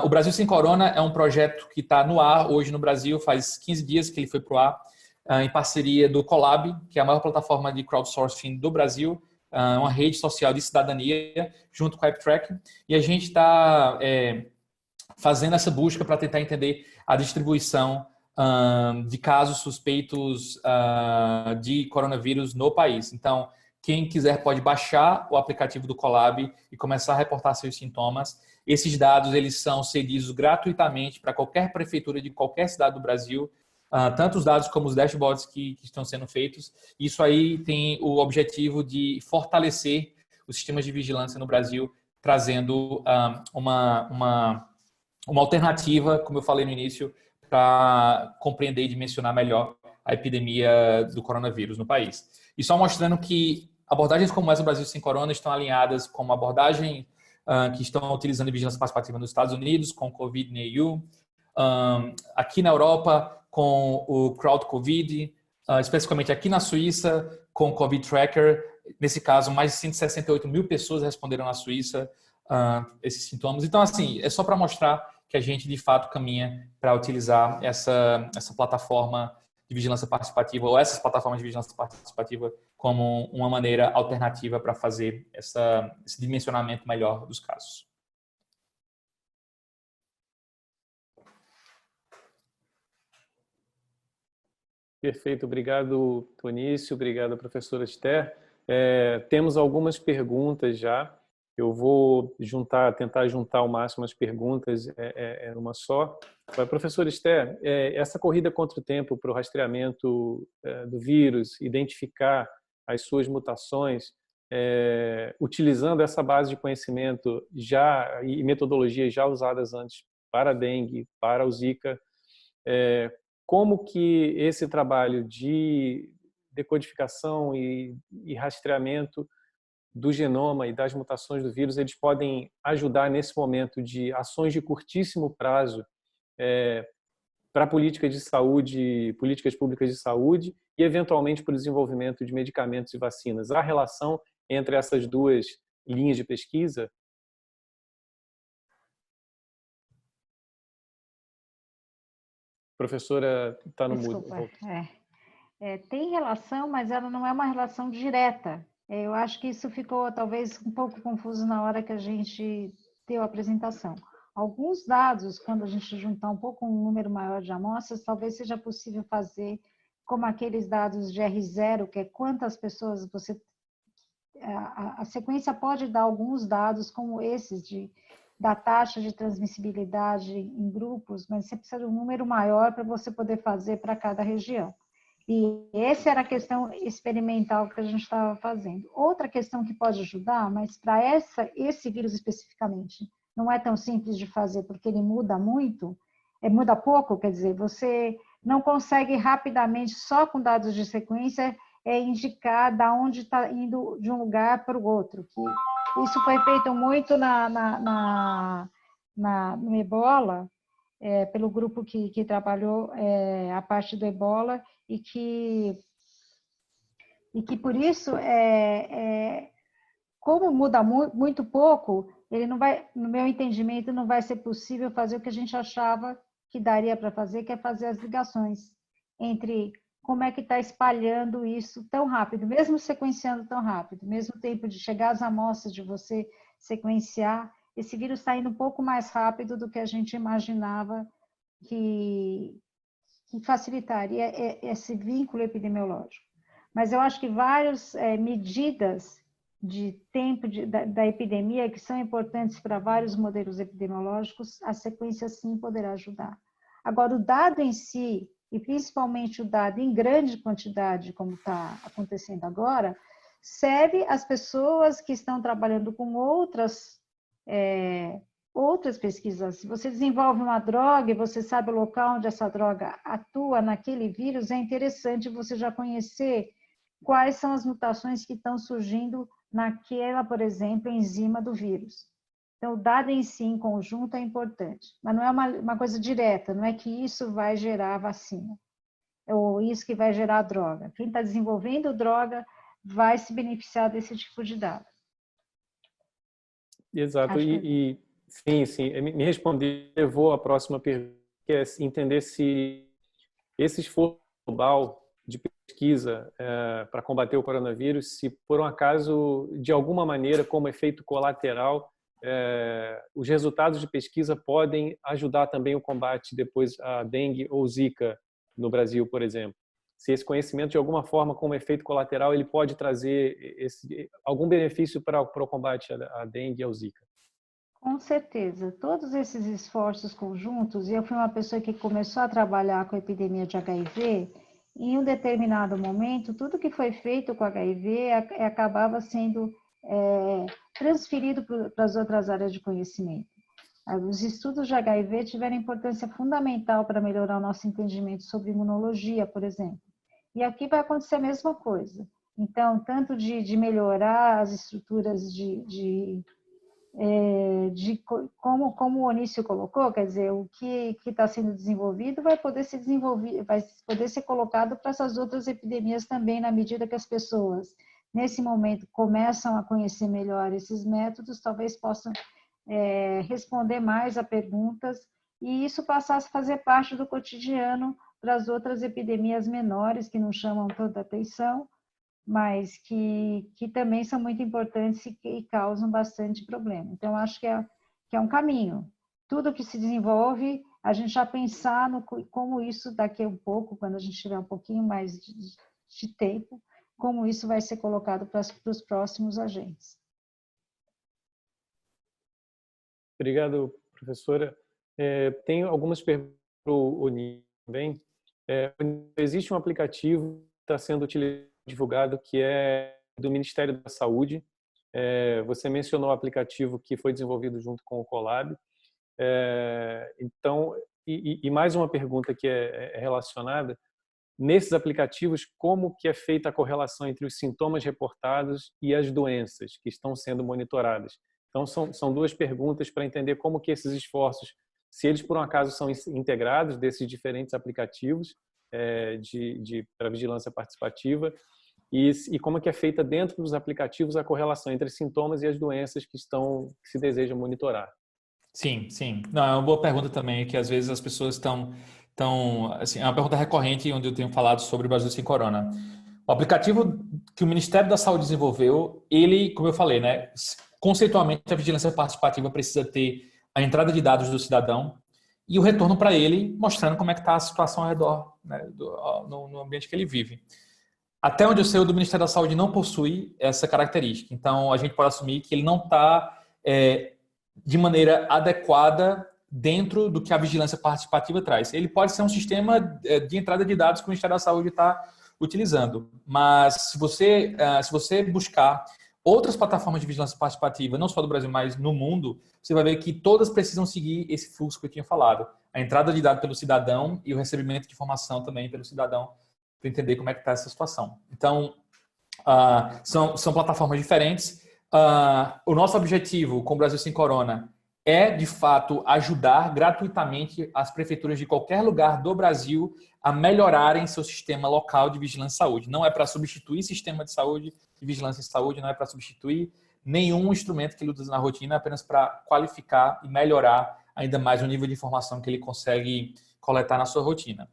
o Brasil Sem Corona é um projeto que está no ar hoje no Brasil, faz 15 dias que ele foi para o ar, em parceria do Colab, que é a maior plataforma de crowdsourcing do Brasil, uma rede social de cidadania, junto com a AppTrack, e a gente está fazendo essa busca para tentar entender a distribuição de casos suspeitos de coronavírus no país. Então, quem quiser pode baixar o aplicativo do Colab e começar a reportar seus sintomas. Esses dados eles são cedidos gratuitamente para qualquer prefeitura de qualquer cidade do Brasil, tanto os dados como os dashboards que estão sendo feitos. Isso aí tem o objetivo de fortalecer os sistemas de vigilância no Brasil, trazendo uma alternativa, como eu falei no início, para compreender e dimensionar melhor a epidemia do coronavírus no país. E só mostrando que abordagens como essa do Brasil Sem Corona estão alinhadas com uma abordagem que estão utilizando vigilância participativa nos Estados Unidos, com o Covid na EU, aqui na Europa, com o Crowd Covid, especificamente aqui na Suíça, com o Covid Tracker. Nesse caso, mais de 168 mil pessoas responderam na Suíça esses sintomas. Então, assim, é só para mostrar que a gente, de fato, caminha para utilizar essa plataforma de vigilância participativa ou essas plataformas de vigilância participativa como uma maneira alternativa para fazer esse dimensionamento melhor dos casos. Perfeito, obrigado, Tonício, obrigado, professora Esther. Temos algumas perguntas já. Eu vou tentar juntar ao máximo as perguntas numa só. Professora Esther, essa corrida contra o tempo para o rastreamento do vírus, identificar as suas mutações, utilizando essa base de conhecimento e metodologias já usadas antes para a dengue, para o Zika, como que esse trabalho de decodificação e rastreamento do genoma e das mutações do vírus, eles podem ajudar nesse momento de ações de curtíssimo prazo para políticas de saúde, políticas públicas de saúde e, eventualmente, para o desenvolvimento de medicamentos e vacinas. Há relação entre essas duas linhas de pesquisa? Professora, está no mudo. Desculpa. Tem relação, mas ela não é uma relação direta. Eu acho que isso ficou talvez um pouco confuso na hora que a gente deu a apresentação. Alguns dados, quando a gente juntar um pouco um número maior de amostras, talvez seja possível fazer como aqueles dados de R0, que é quantas pessoas você... A sequência pode dar alguns dados como esses da taxa de transmissibilidade em grupos, mas você precisa de um número maior para você poder fazer para cada região. E essa era a questão experimental que a gente estava fazendo. Outra questão que pode ajudar, mas para esse vírus especificamente, não é tão simples de fazer, porque ele muda muito, muda pouco, quer dizer, você não consegue rapidamente, só com dados de sequência, indicar da onde está indo de um lugar para o outro. Que isso foi feito muito no Ebola, pelo grupo que trabalhou a parte do Ebola, e que por isso, como muda muito pouco, ele não vai, no meu entendimento, não vai ser possível fazer o que a gente achava que daria para fazer, que é fazer as ligações entre como é que está espalhando isso tão rápido, mesmo sequenciando tão rápido, mesmo tempo de chegar às amostras, de você sequenciar, esse vírus está indo um pouco mais rápido do que a gente imaginava que facilitaria esse vínculo epidemiológico. Mas eu acho que várias medidas de tempo da epidemia, que são importantes para vários modelos epidemiológicos, a sequência sim poderá ajudar. Agora, o dado em si, e principalmente o dado em grande quantidade, como está acontecendo agora, serve às pessoas que estão trabalhando com outras pesquisas. Se você desenvolve uma droga e você sabe o local onde essa droga atua naquele vírus, é interessante você já conhecer quais são as mutações que estão surgindo naquela, por exemplo, enzima do vírus. Então, o dado em si, em conjunto, é importante. Mas não é uma coisa direta, não é que isso vai gerar a vacina, ou isso que vai gerar a droga. Quem está desenvolvendo droga vai se beneficiar desse tipo de dado. Exato. Sim, me responder, eu vou à próxima pergunta, que é entender se esse esforço global de pesquisa para combater o coronavírus, se por um acaso, de alguma maneira, como efeito colateral, os resultados de pesquisa podem ajudar também o combate depois à dengue ou zika no Brasil, por exemplo. Se esse conhecimento, de alguma forma, como efeito colateral, ele pode trazer algum benefício para o combate à dengue e ao zika. Com certeza, todos esses esforços conjuntos, e eu fui uma pessoa que começou a trabalhar com a epidemia de HIV, em um determinado momento, tudo que foi feito com HIV acabava sendo transferido para as outras áreas de conhecimento. Os estudos de HIV tiveram importância fundamental para melhorar o nosso entendimento sobre imunologia, por exemplo. E aqui vai acontecer a mesma coisa. Então, tanto de melhorar as estruturas como o Onísio colocou, quer dizer, o que está sendo desenvolvido vai poder ser desenvolvido, vai poder ser colocado para essas outras epidemias também, na medida que as pessoas, nesse momento, começam a conhecer melhor esses métodos, talvez possam responder mais a perguntas, e isso passasse a fazer parte do cotidiano para as outras epidemias menores, que não chamam tanta atenção, mas que também são muito importantes e causam bastante problema. Então, acho que é um caminho. Tudo que se desenvolve, a gente já pensar como isso daqui a um pouco, quando a gente tiver um pouquinho mais de tempo, como isso vai ser colocado para os próximos agentes. Obrigado, professora. Tenho algumas perguntas para o Onísio também. Existe um aplicativo que está sendo divulgado que é do Ministério da Saúde. Você mencionou o aplicativo que foi desenvolvido junto com o Colab. Então, e mais uma pergunta que é relacionada. Nesses aplicativos, como que é feita a correlação entre os sintomas reportados e as doenças que estão sendo monitoradas? Então, são duas perguntas para entender como que esses esforços, se eles por um acaso são integrados desses diferentes aplicativos para vigilância participativa, e como que é feita dentro dos aplicativos a correlação entre os sintomas e as doenças que se deseja monitorar. Sim. Não, é uma boa pergunta também, que às vezes as pessoas estão assim, é uma pergunta recorrente onde eu tenho falado sobre o Brasil Sem Corona. O aplicativo que o Ministério da Saúde desenvolveu, ele, como eu falei, né, conceitualmente a vigilância participativa precisa ter a entrada de dados do cidadão e o retorno para ele, mostrando como é que está a situação ao redor, né, no ambiente que ele vive. Até onde eu sei, o do Ministério da Saúde não possui essa característica. Então, a gente pode assumir que ele não está de maneira adequada dentro do que a vigilância participativa traz. Ele pode ser um sistema de entrada de dados que o Ministério da Saúde está utilizando. Mas se você buscar outras plataformas de vigilância participativa, não só do Brasil, mas no mundo, você vai ver que todas precisam seguir esse fluxo que eu tinha falado. A entrada de dados pelo cidadão e o recebimento de informação também pelo cidadão, para entender como é que está essa situação. Então, são plataformas diferentes. O nosso objetivo com o Brasil Sem Corona é, de fato, ajudar gratuitamente as prefeituras de qualquer lugar do Brasil a melhorarem seu sistema local de vigilância em saúde. Não é para substituir sistema de saúde, de vigilância em saúde, não é para substituir nenhum instrumento que ele usa na rotina, é apenas para qualificar e melhorar ainda mais o nível de informação que ele consegue coletar na sua rotina.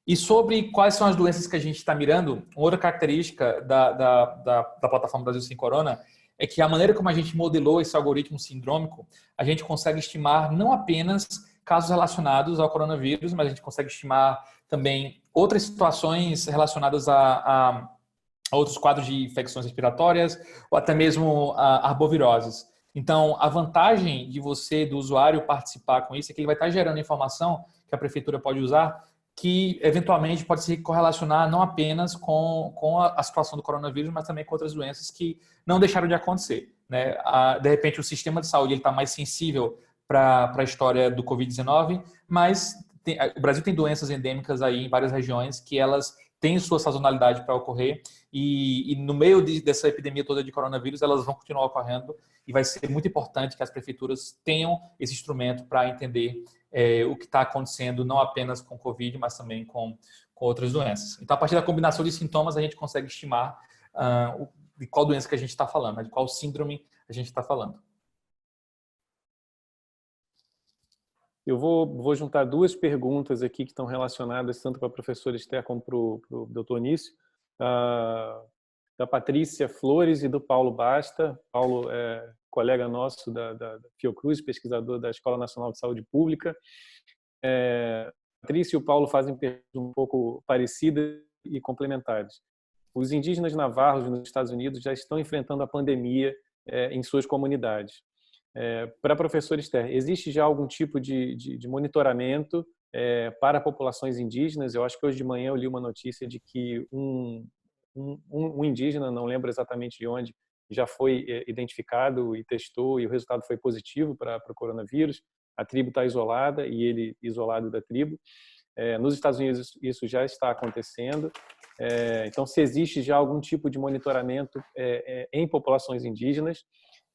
E sobre quais são as doenças que a gente está mirando, uma outra característica da plataforma Brasil Sem Corona é que a maneira como a gente modelou esse algoritmo sindrômico, a gente consegue estimar não apenas casos relacionados ao coronavírus, mas a gente consegue estimar também outras situações relacionadas a outros quadros de infecções respiratórias ou até mesmo a arboviroses. Então, a vantagem de você, do usuário, participar com isso é que ele vai estar gerando informação que a prefeitura pode usar que, eventualmente, pode se correlacionar não apenas com a situação do coronavírus, mas também com outras doenças que não deixaram de acontecer, né? De repente, o sistema de saúde está mais sensível para a história do Covid-19, mas o Brasil tem doenças endêmicas aí em várias regiões que elas têm sua sazonalidade para ocorrer e no meio dessa epidemia toda de coronavírus, elas vão continuar ocorrendo e vai ser muito importante que as prefeituras tenham esse instrumento para entender o que está acontecendo, não apenas com Covid, mas também com outras doenças. Então, a partir da combinação de sintomas, a gente consegue estimar de qual doença que a gente está falando, de qual síndrome a gente está falando. Eu vou juntar duas perguntas aqui que estão relacionadas tanto para a professora Esther como para o doutor Nício, da Patrícia Flores e do Paulo Basta. Paulo é colega nosso da Fiocruz, pesquisador da Escola Nacional de Saúde Pública. A Patrícia e o Paulo fazem perguntas um pouco parecidas e complementares. Os indígenas navarros nos Estados Unidos já estão enfrentando a pandemia em suas comunidades. Para a professora Esther, existe já algum tipo de monitoramento para populações indígenas? Eu acho que hoje de manhã eu li uma notícia de que um indígena, não lembro exatamente de onde, já foi identificado e testou e o resultado foi positivo para o coronavírus. A tribo está isolada e ele isolado da tribo. Nos Estados Unidos isso já está acontecendo. Então, se existe já algum tipo de monitoramento em populações indígenas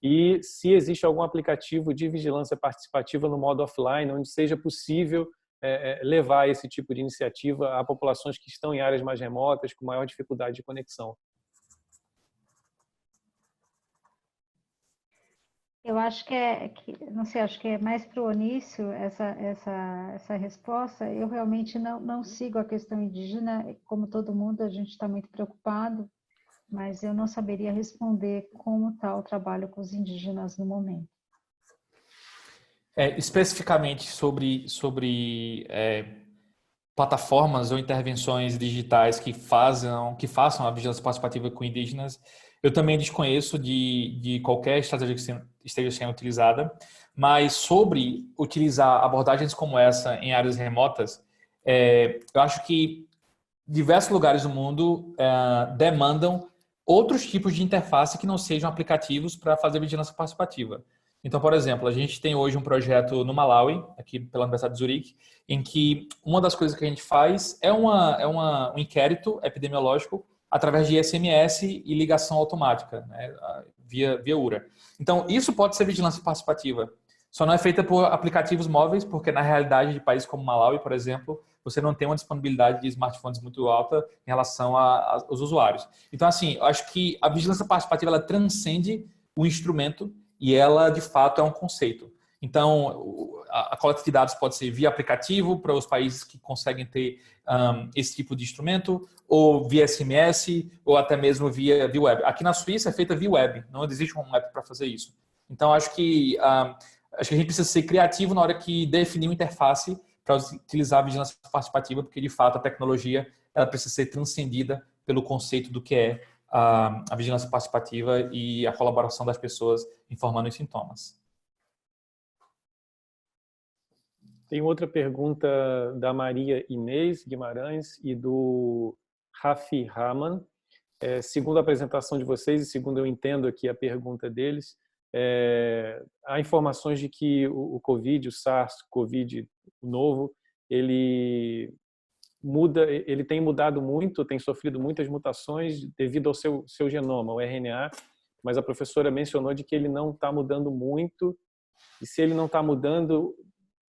e se existe algum aplicativo de vigilância participativa no modo offline, onde seja possível levar esse tipo de iniciativa a populações que estão em áreas mais remotas, com maior dificuldade de conexão. Eu acho não sei, acho que é mais para o Onício essa resposta. Eu realmente não sigo a questão indígena, como todo mundo, a gente está muito preocupado, mas eu não saberia responder como está o trabalho com os indígenas no momento. Especificamente sobre plataformas ou intervenções digitais que façam a vigilância participativa com indígenas, eu também desconheço de qualquer estratégia que esteja sendo utilizada, mas sobre utilizar abordagens como essa em áreas remotas, eu acho que diversos lugares do mundo demandam outros tipos de interface que não sejam aplicativos para fazer vigilância participativa. Então, por exemplo, a gente tem hoje um projeto no Malawi, aqui pela Universidade de Zurique, em que uma das coisas que a gente faz é um inquérito epidemiológico através de SMS e ligação automática, né, via URA. Então, isso pode ser vigilância participativa. Só não é feita por aplicativos móveis, porque na realidade de países como Malawi, por exemplo, você não tem uma disponibilidade de smartphones muito alta em relação aos usuários. Então, assim, eu acho que a vigilância participativa ela transcende o instrumento e ela, de fato, é um conceito. Então, a coleta de dados pode ser via aplicativo para os países que conseguem ter esse tipo de instrumento, ou via SMS, ou até mesmo via web. Aqui na Suíça é feita via web, não existe um app para fazer isso. Então, acho que a gente precisa ser criativo na hora que definir uma interface para utilizar a vigilância participativa, porque, de fato, a tecnologia ela precisa ser transcendida pelo conceito do que é a vigilância participativa e a colaboração das pessoas informando os sintomas. Tem outra pergunta da Maria Inês Guimarães e do Rafi Rahman. Segundo a apresentação de vocês e segundo eu entendo aqui a pergunta deles, há informações de que o COVID, o SARS-CoV novo, ele tem mudado muito, tem sofrido muitas mutações devido ao seu genoma, o RNA, mas a professora mencionou de que ele não está mudando muito, e se ele não está mudando,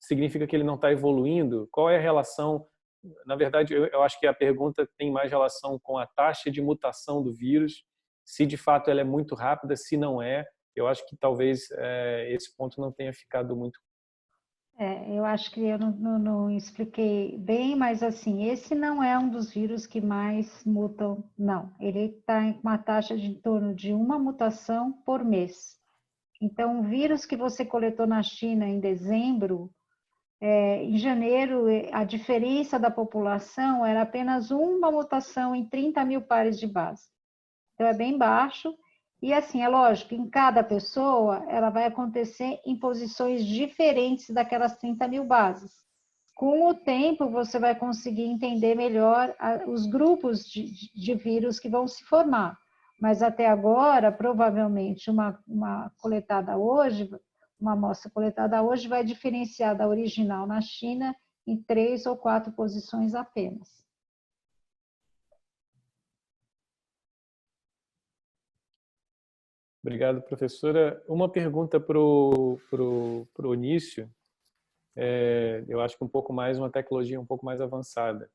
significa que ele não está evoluindo? Qual é a relação? Na verdade, eu acho que a pergunta tem mais relação com a taxa de mutação do vírus, se de fato ela é muito rápida, se não é. Eu acho que talvez esse ponto não tenha ficado muito. Eu acho que eu não expliquei bem, mas assim, esse não é um dos vírus que mais mutam, não. Ele está em uma taxa de em torno de uma mutação por mês. Então, o vírus que você coletou na China em dezembro, em janeiro, a diferença da população era apenas uma mutação em 30 mil pares de base. Então, é bem baixo. E assim, é lógico, em cada pessoa, ela vai acontecer em posições diferentes daquelas 30 mil bases. Com o tempo, você vai conseguir entender melhor os grupos de vírus que vão se formar. Mas até agora, provavelmente, uma amostra coletada hoje vai diferenciar da original na China em 3 ou 4 posições apenas. Obrigado, professora. Uma pergunta para o Onísio. Eu acho que uma tecnologia um pouco mais avançada.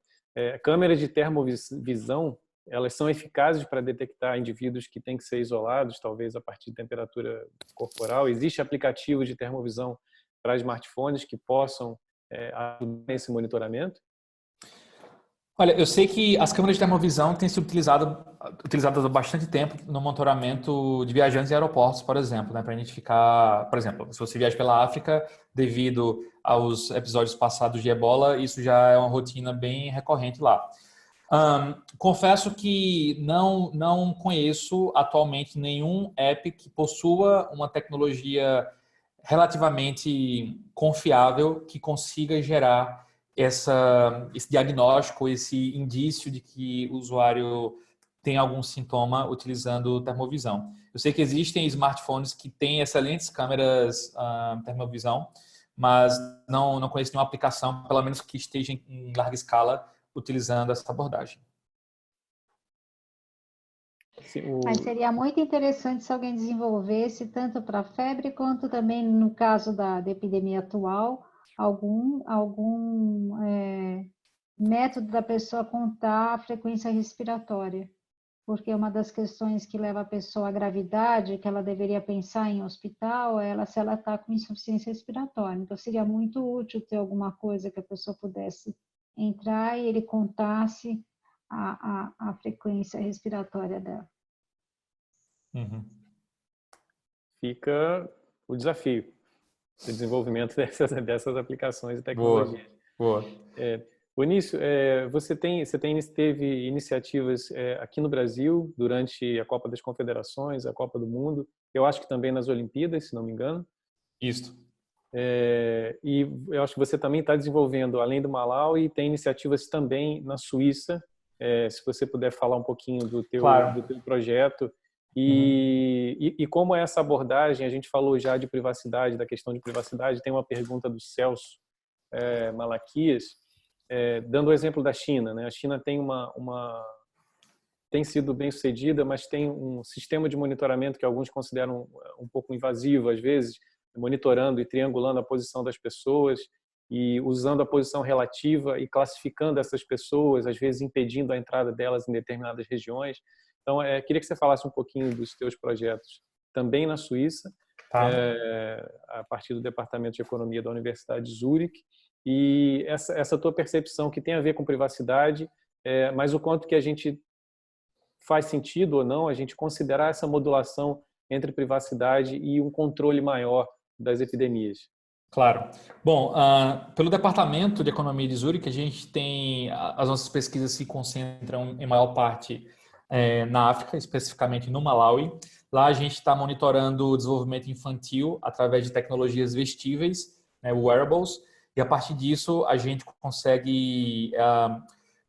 Câmeras de termovisão, elas são eficazes para detectar indivíduos que têm que ser isolados, talvez a partir de temperatura corporal? Existe aplicativo de termovisão para smartphones que possam ajudar nesse monitoramento? Olha, eu sei que as câmeras de termovisão têm sido utilizadas há bastante tempo no monitoramento de viajantes em aeroportos, por exemplo, né, para identificar, por exemplo, se você viaja pela África, devido aos episódios passados de Ebola, isso já é uma rotina bem recorrente lá. Confesso que não conheço atualmente nenhum app que possua uma tecnologia relativamente confiável que consiga gerar esse diagnóstico, esse indício de que o usuário tem algum sintoma utilizando termovisão. Eu sei que existem smartphones que têm excelentes câmeras termovisão, mas não conheço nenhuma aplicação, pelo menos que esteja em larga escala, utilizando essa abordagem. Mas seria muito interessante se alguém desenvolvesse, tanto para a febre, quanto também, no caso da epidemia atual, algum método da pessoa contar a frequência respiratória. Porque uma das questões que leva a pessoa à gravidade, que ela deveria pensar em hospital, é se ela está com insuficiência respiratória. Então, seria muito útil ter alguma coisa que a pessoa pudesse entrar e ele contasse a frequência respiratória dela. Uhum. Fica o desafio do desenvolvimento dessas aplicações e tecnologias. Boa. Onísio, você teve iniciativas aqui no Brasil durante a Copa das Confederações, a Copa do Mundo, eu acho que também nas Olimpíadas, se não me engano. Isso. E eu acho que você também está desenvolvendo, além do Malawi, tem iniciativas também na Suíça. Se você puder falar um pouquinho do teu projeto. E como é essa abordagem, a gente falou já de privacidade, da questão de privacidade, tem uma pergunta do Celso Malaquias, dando o exemplo da China, né? A China tem sido bem sucedida, mas tem um sistema de monitoramento que alguns consideram um pouco invasivo, às vezes, monitorando e triangulando a posição das pessoas e usando a posição relativa e classificando essas pessoas, às vezes impedindo a entrada delas em determinadas regiões. Então, queria que você falasse um pouquinho dos teus projetos também na Suíça, a partir do Departamento de Economia da Universidade de Zurique, e essa tua percepção que tem a ver com privacidade, mas o quanto que a gente faz sentido ou não a gente considerar essa modulação entre privacidade e um controle maior das epidemias. Claro. Bom, pelo Departamento de Economia de Zurique, a gente tem as nossas pesquisas se concentram em maior parte na África, especificamente no Malawi. Lá a gente está monitorando o desenvolvimento infantil através de tecnologias vestíveis, né, wearables, e a partir disso a gente consegue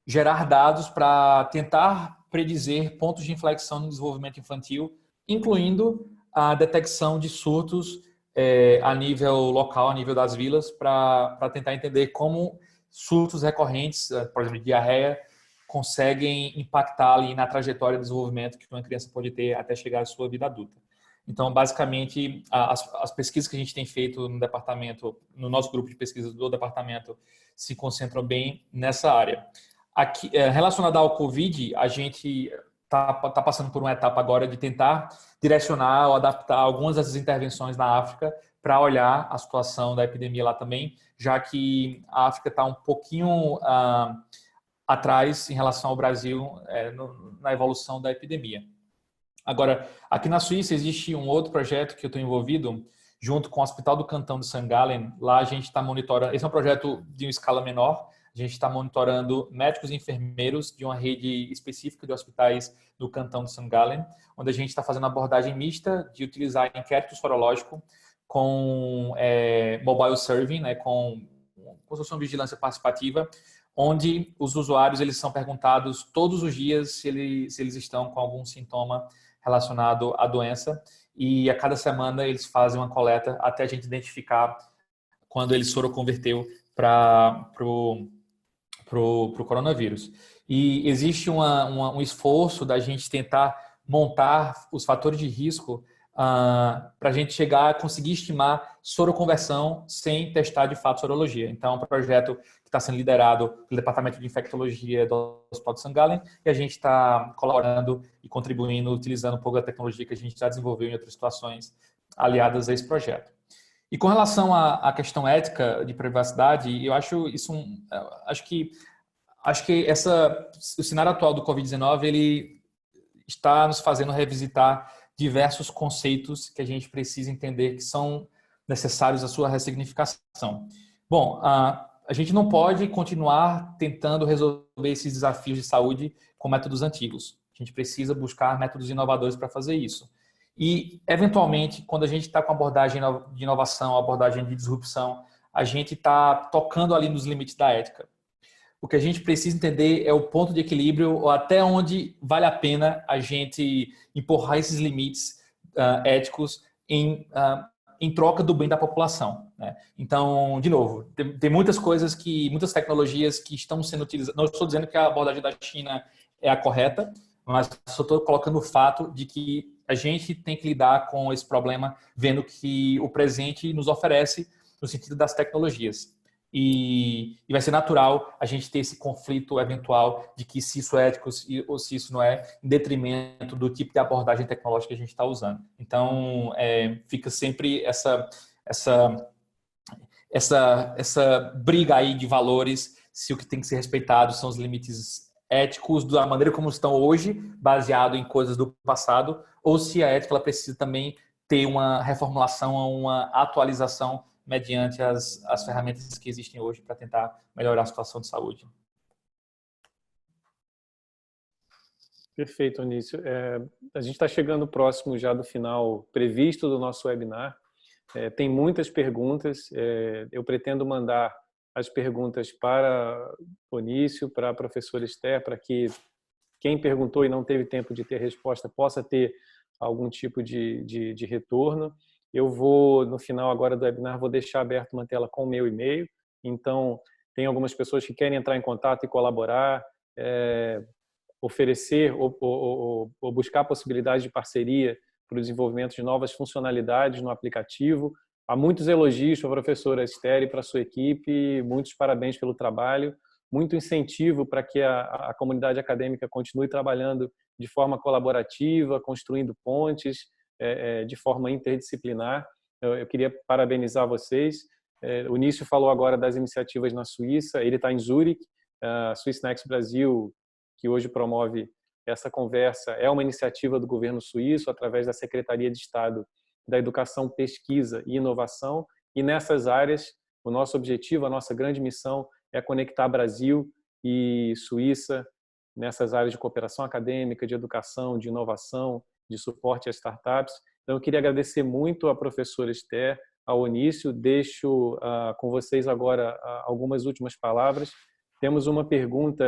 gerar dados para tentar predizer pontos de inflexão no desenvolvimento infantil, incluindo a detecção de surtos a nível local, a nível das vilas, para tentar entender como surtos recorrentes, por exemplo, de diarreia, conseguem impactar ali na trajetória de desenvolvimento que uma criança pode ter até chegar à sua vida adulta. Então, basicamente, as pesquisas que a gente tem feito no departamento, no nosso grupo de pesquisa do departamento, se concentram bem nessa área. Aqui, relacionado ao Covid, a gente está passando por uma etapa agora de tentar direcionar ou adaptar algumas dessas intervenções na África para olhar a situação da epidemia lá também, já que a África está um pouquinho atrás em relação ao Brasil na evolução da epidemia. Agora, aqui na Suíça existe um outro projeto que eu estou envolvido, junto com o Hospital do Cantão de St. Gallen. Lá a gente está monitorando, esse é um projeto de uma escala menor, a gente está monitorando médicos e enfermeiros de uma rede específica de hospitais do Cantão de St. Gallen, onde a gente está fazendo abordagem mista de utilizar inquérito sorológico com mobile serving, né, com construção de vigilância participativa, onde os usuários eles são perguntados todos os dias se eles estão com algum sintoma relacionado à doença, e a cada semana eles fazem uma coleta até a gente identificar quando ele soroconverteu para o coronavírus. E existe um esforço da gente tentar montar os fatores de risco para a gente chegar a conseguir estimar soroconversão sem testar de fato sorologia. Então, é um projeto que está sendo liderado pelo Departamento de Infectologia do Hospital de St. Gallen, e a gente está colaborando e contribuindo, utilizando um pouco da tecnologia que a gente já desenvolveu em outras situações aliadas a esse projeto. E com relação à questão ética de privacidade, eu acho isso acho que o cenário atual do Covid-19 ele está nos fazendo revisitar diversos conceitos que a gente precisa entender que são necessários à sua ressignificação. Bom, a gente não pode continuar tentando resolver esses desafios de saúde com métodos antigos. A gente precisa buscar métodos inovadores para fazer isso. E, eventualmente, quando a gente está com abordagem de inovação, abordagem de disrupção, a gente está tocando ali nos limites da ética. O que a gente precisa entender é o ponto de equilíbrio, ou até onde vale a pena a gente empurrar esses limites éticos em troca do bem da população, né? Então, de novo, tem muitas coisas muitas tecnologias que estão sendo utilizadas. Não estou dizendo que a abordagem da China é a correta, mas só estou colocando o fato de que a gente tem que lidar com esse problema vendo que o presente nos oferece no sentido das tecnologias. E vai ser natural a gente ter esse conflito eventual de que se isso é ético ou se isso não é, em detrimento do tipo de abordagem tecnológica que a gente está usando. Então, fica sempre essa briga aí de valores, se o que tem que ser respeitado são os limites éticos da maneira como estão hoje, baseado em coisas do passado, ou se a ética ela precisa também ter uma reformulação, uma atualização mediante as ferramentas que existem hoje para tentar melhorar a situação de saúde. Perfeito, Onício. A gente está chegando próximo já do final previsto do nosso webinar. Tem muitas perguntas. Eu pretendo mandar as perguntas para o Onício, para a professora Esther, para que quem perguntou e não teve tempo de ter resposta possa ter algum tipo de retorno. Eu vou, no final agora do webinar, vou deixar aberto uma tela com o meu e-mail. Então, tem algumas pessoas que querem entrar em contato e colaborar, oferecer ou buscar possibilidades de parceria para o desenvolvimento de novas funcionalidades no aplicativo. Há muitos elogios para a professora Esther e para a sua equipe, muitos parabéns pelo trabalho, muito incentivo para que a comunidade acadêmica continue trabalhando de forma colaborativa, construindo pontes, de forma interdisciplinar. Eu queria parabenizar vocês. O Onício falou agora das iniciativas na Suíça, ele está em Zurique, a Swiss Next Brasil, que hoje promove essa conversa, é uma iniciativa do governo suíço, através da Secretaria de Estado da Educação, Pesquisa e Inovação, e nessas áreas, o nosso objetivo, a nossa grande missão é conectar Brasil e Suíça nessas áreas de cooperação acadêmica, de educação, de inovação, de suporte a startups. Então, eu queria agradecer muito à professora Esther, ao Onício. Deixo com vocês agora algumas últimas palavras. Temos uma pergunta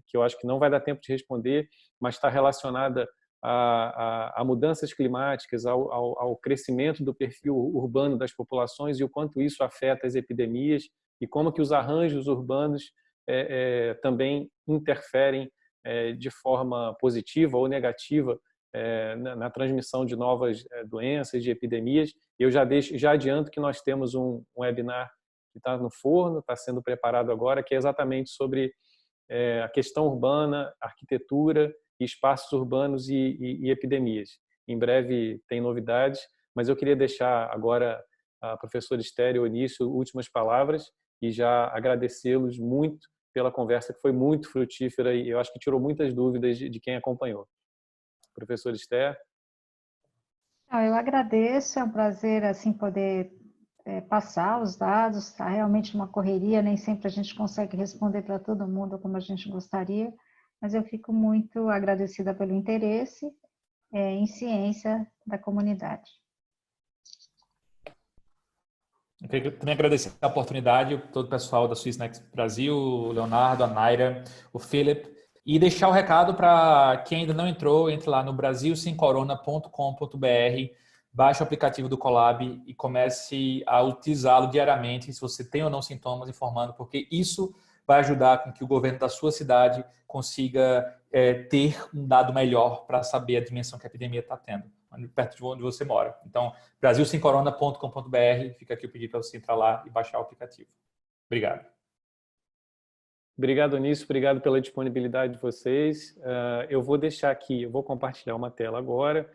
que eu acho que não vai dar tempo de responder, mas está relacionada a mudanças climáticas, ao crescimento do perfil urbano das populações e o quanto isso afeta as epidemias e como que os arranjos urbanos também interferem de forma positiva ou negativa na transmissão de novas doenças, de epidemias. Eu já adianto que nós temos um webinar que está no forno, está sendo preparado agora, que é exatamente sobre a questão urbana, arquitetura, espaços urbanos e epidemias. Em breve tem novidades, mas eu queria deixar agora a professora Esther e o Onísio últimas palavras e já agradecê-los muito pela conversa, que foi muito frutífera e eu acho que tirou muitas dúvidas de quem acompanhou. Professora Esther? Eu agradeço, é um prazer assim poder passar os dados, está realmente uma correria, nem sempre a gente consegue responder para todo mundo como a gente gostaria, mas eu fico muito agradecida pelo interesse em ciência da comunidade. Eu queria também agradecer a oportunidade, todo o pessoal da Swissnex Brasil, o Leonardo, a Naira, o Philip, e deixar o recado para quem ainda não entrou, entre lá no brasilsemcorona.com.br, baixe o aplicativo do Colab e comece a utilizá-lo diariamente, se você tem ou não sintomas, informando, porque isso vai ajudar com que o governo da sua cidade consiga ter um dado melhor para saber a dimensão que a epidemia está tendo, perto de onde você mora. Então, brasilsemcorona.com.br, fica aqui o pedido para você entrar lá e baixar o aplicativo. Obrigado. Obrigado, Onísio. Obrigado pela disponibilidade de vocês. Eu vou deixar aqui, eu vou compartilhar uma tela agora.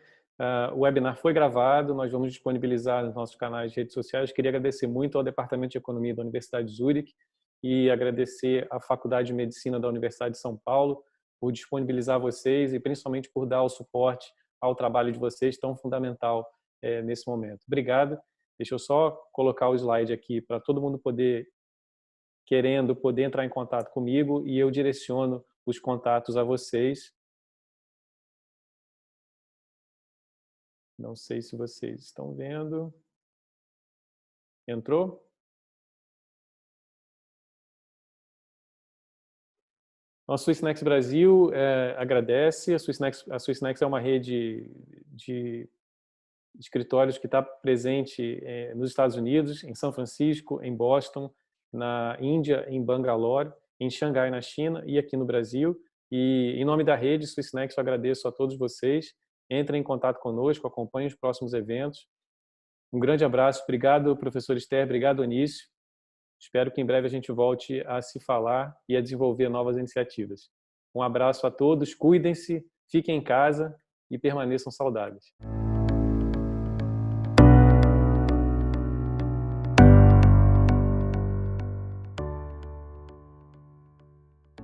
O webinar foi gravado, nós vamos disponibilizar nos nossos canais de redes sociais. Queria agradecer muito ao Departamento de Economia da Universidade de Zurique e agradecer à Faculdade de Medicina da Universidade de São Paulo por disponibilizar vocês e principalmente por dar o suporte ao trabalho de vocês, tão fundamental nesse momento. Obrigado. Deixa eu só colocar o slide aqui para todo mundo poder entrar em contato comigo e eu direciono os contatos a vocês. Não sei se vocês estão vendo. Entrou? A Swissnex Brasil agradece. A Swissnex é uma rede de escritórios que está presente nos Estados Unidos, em São Francisco, em Boston, na Índia, em Bangalore, em Xangai, na China e aqui no Brasil. E em nome da rede Swissnex, eu agradeço a todos vocês. Entrem em contato conosco, acompanhem os próximos eventos. Um grande abraço. Obrigado, professor Esther. Obrigado, Onísio. Espero que em breve a gente volte a se falar e a desenvolver novas iniciativas. Um abraço a todos, cuidem-se, fiquem em casa e permaneçam saudáveis.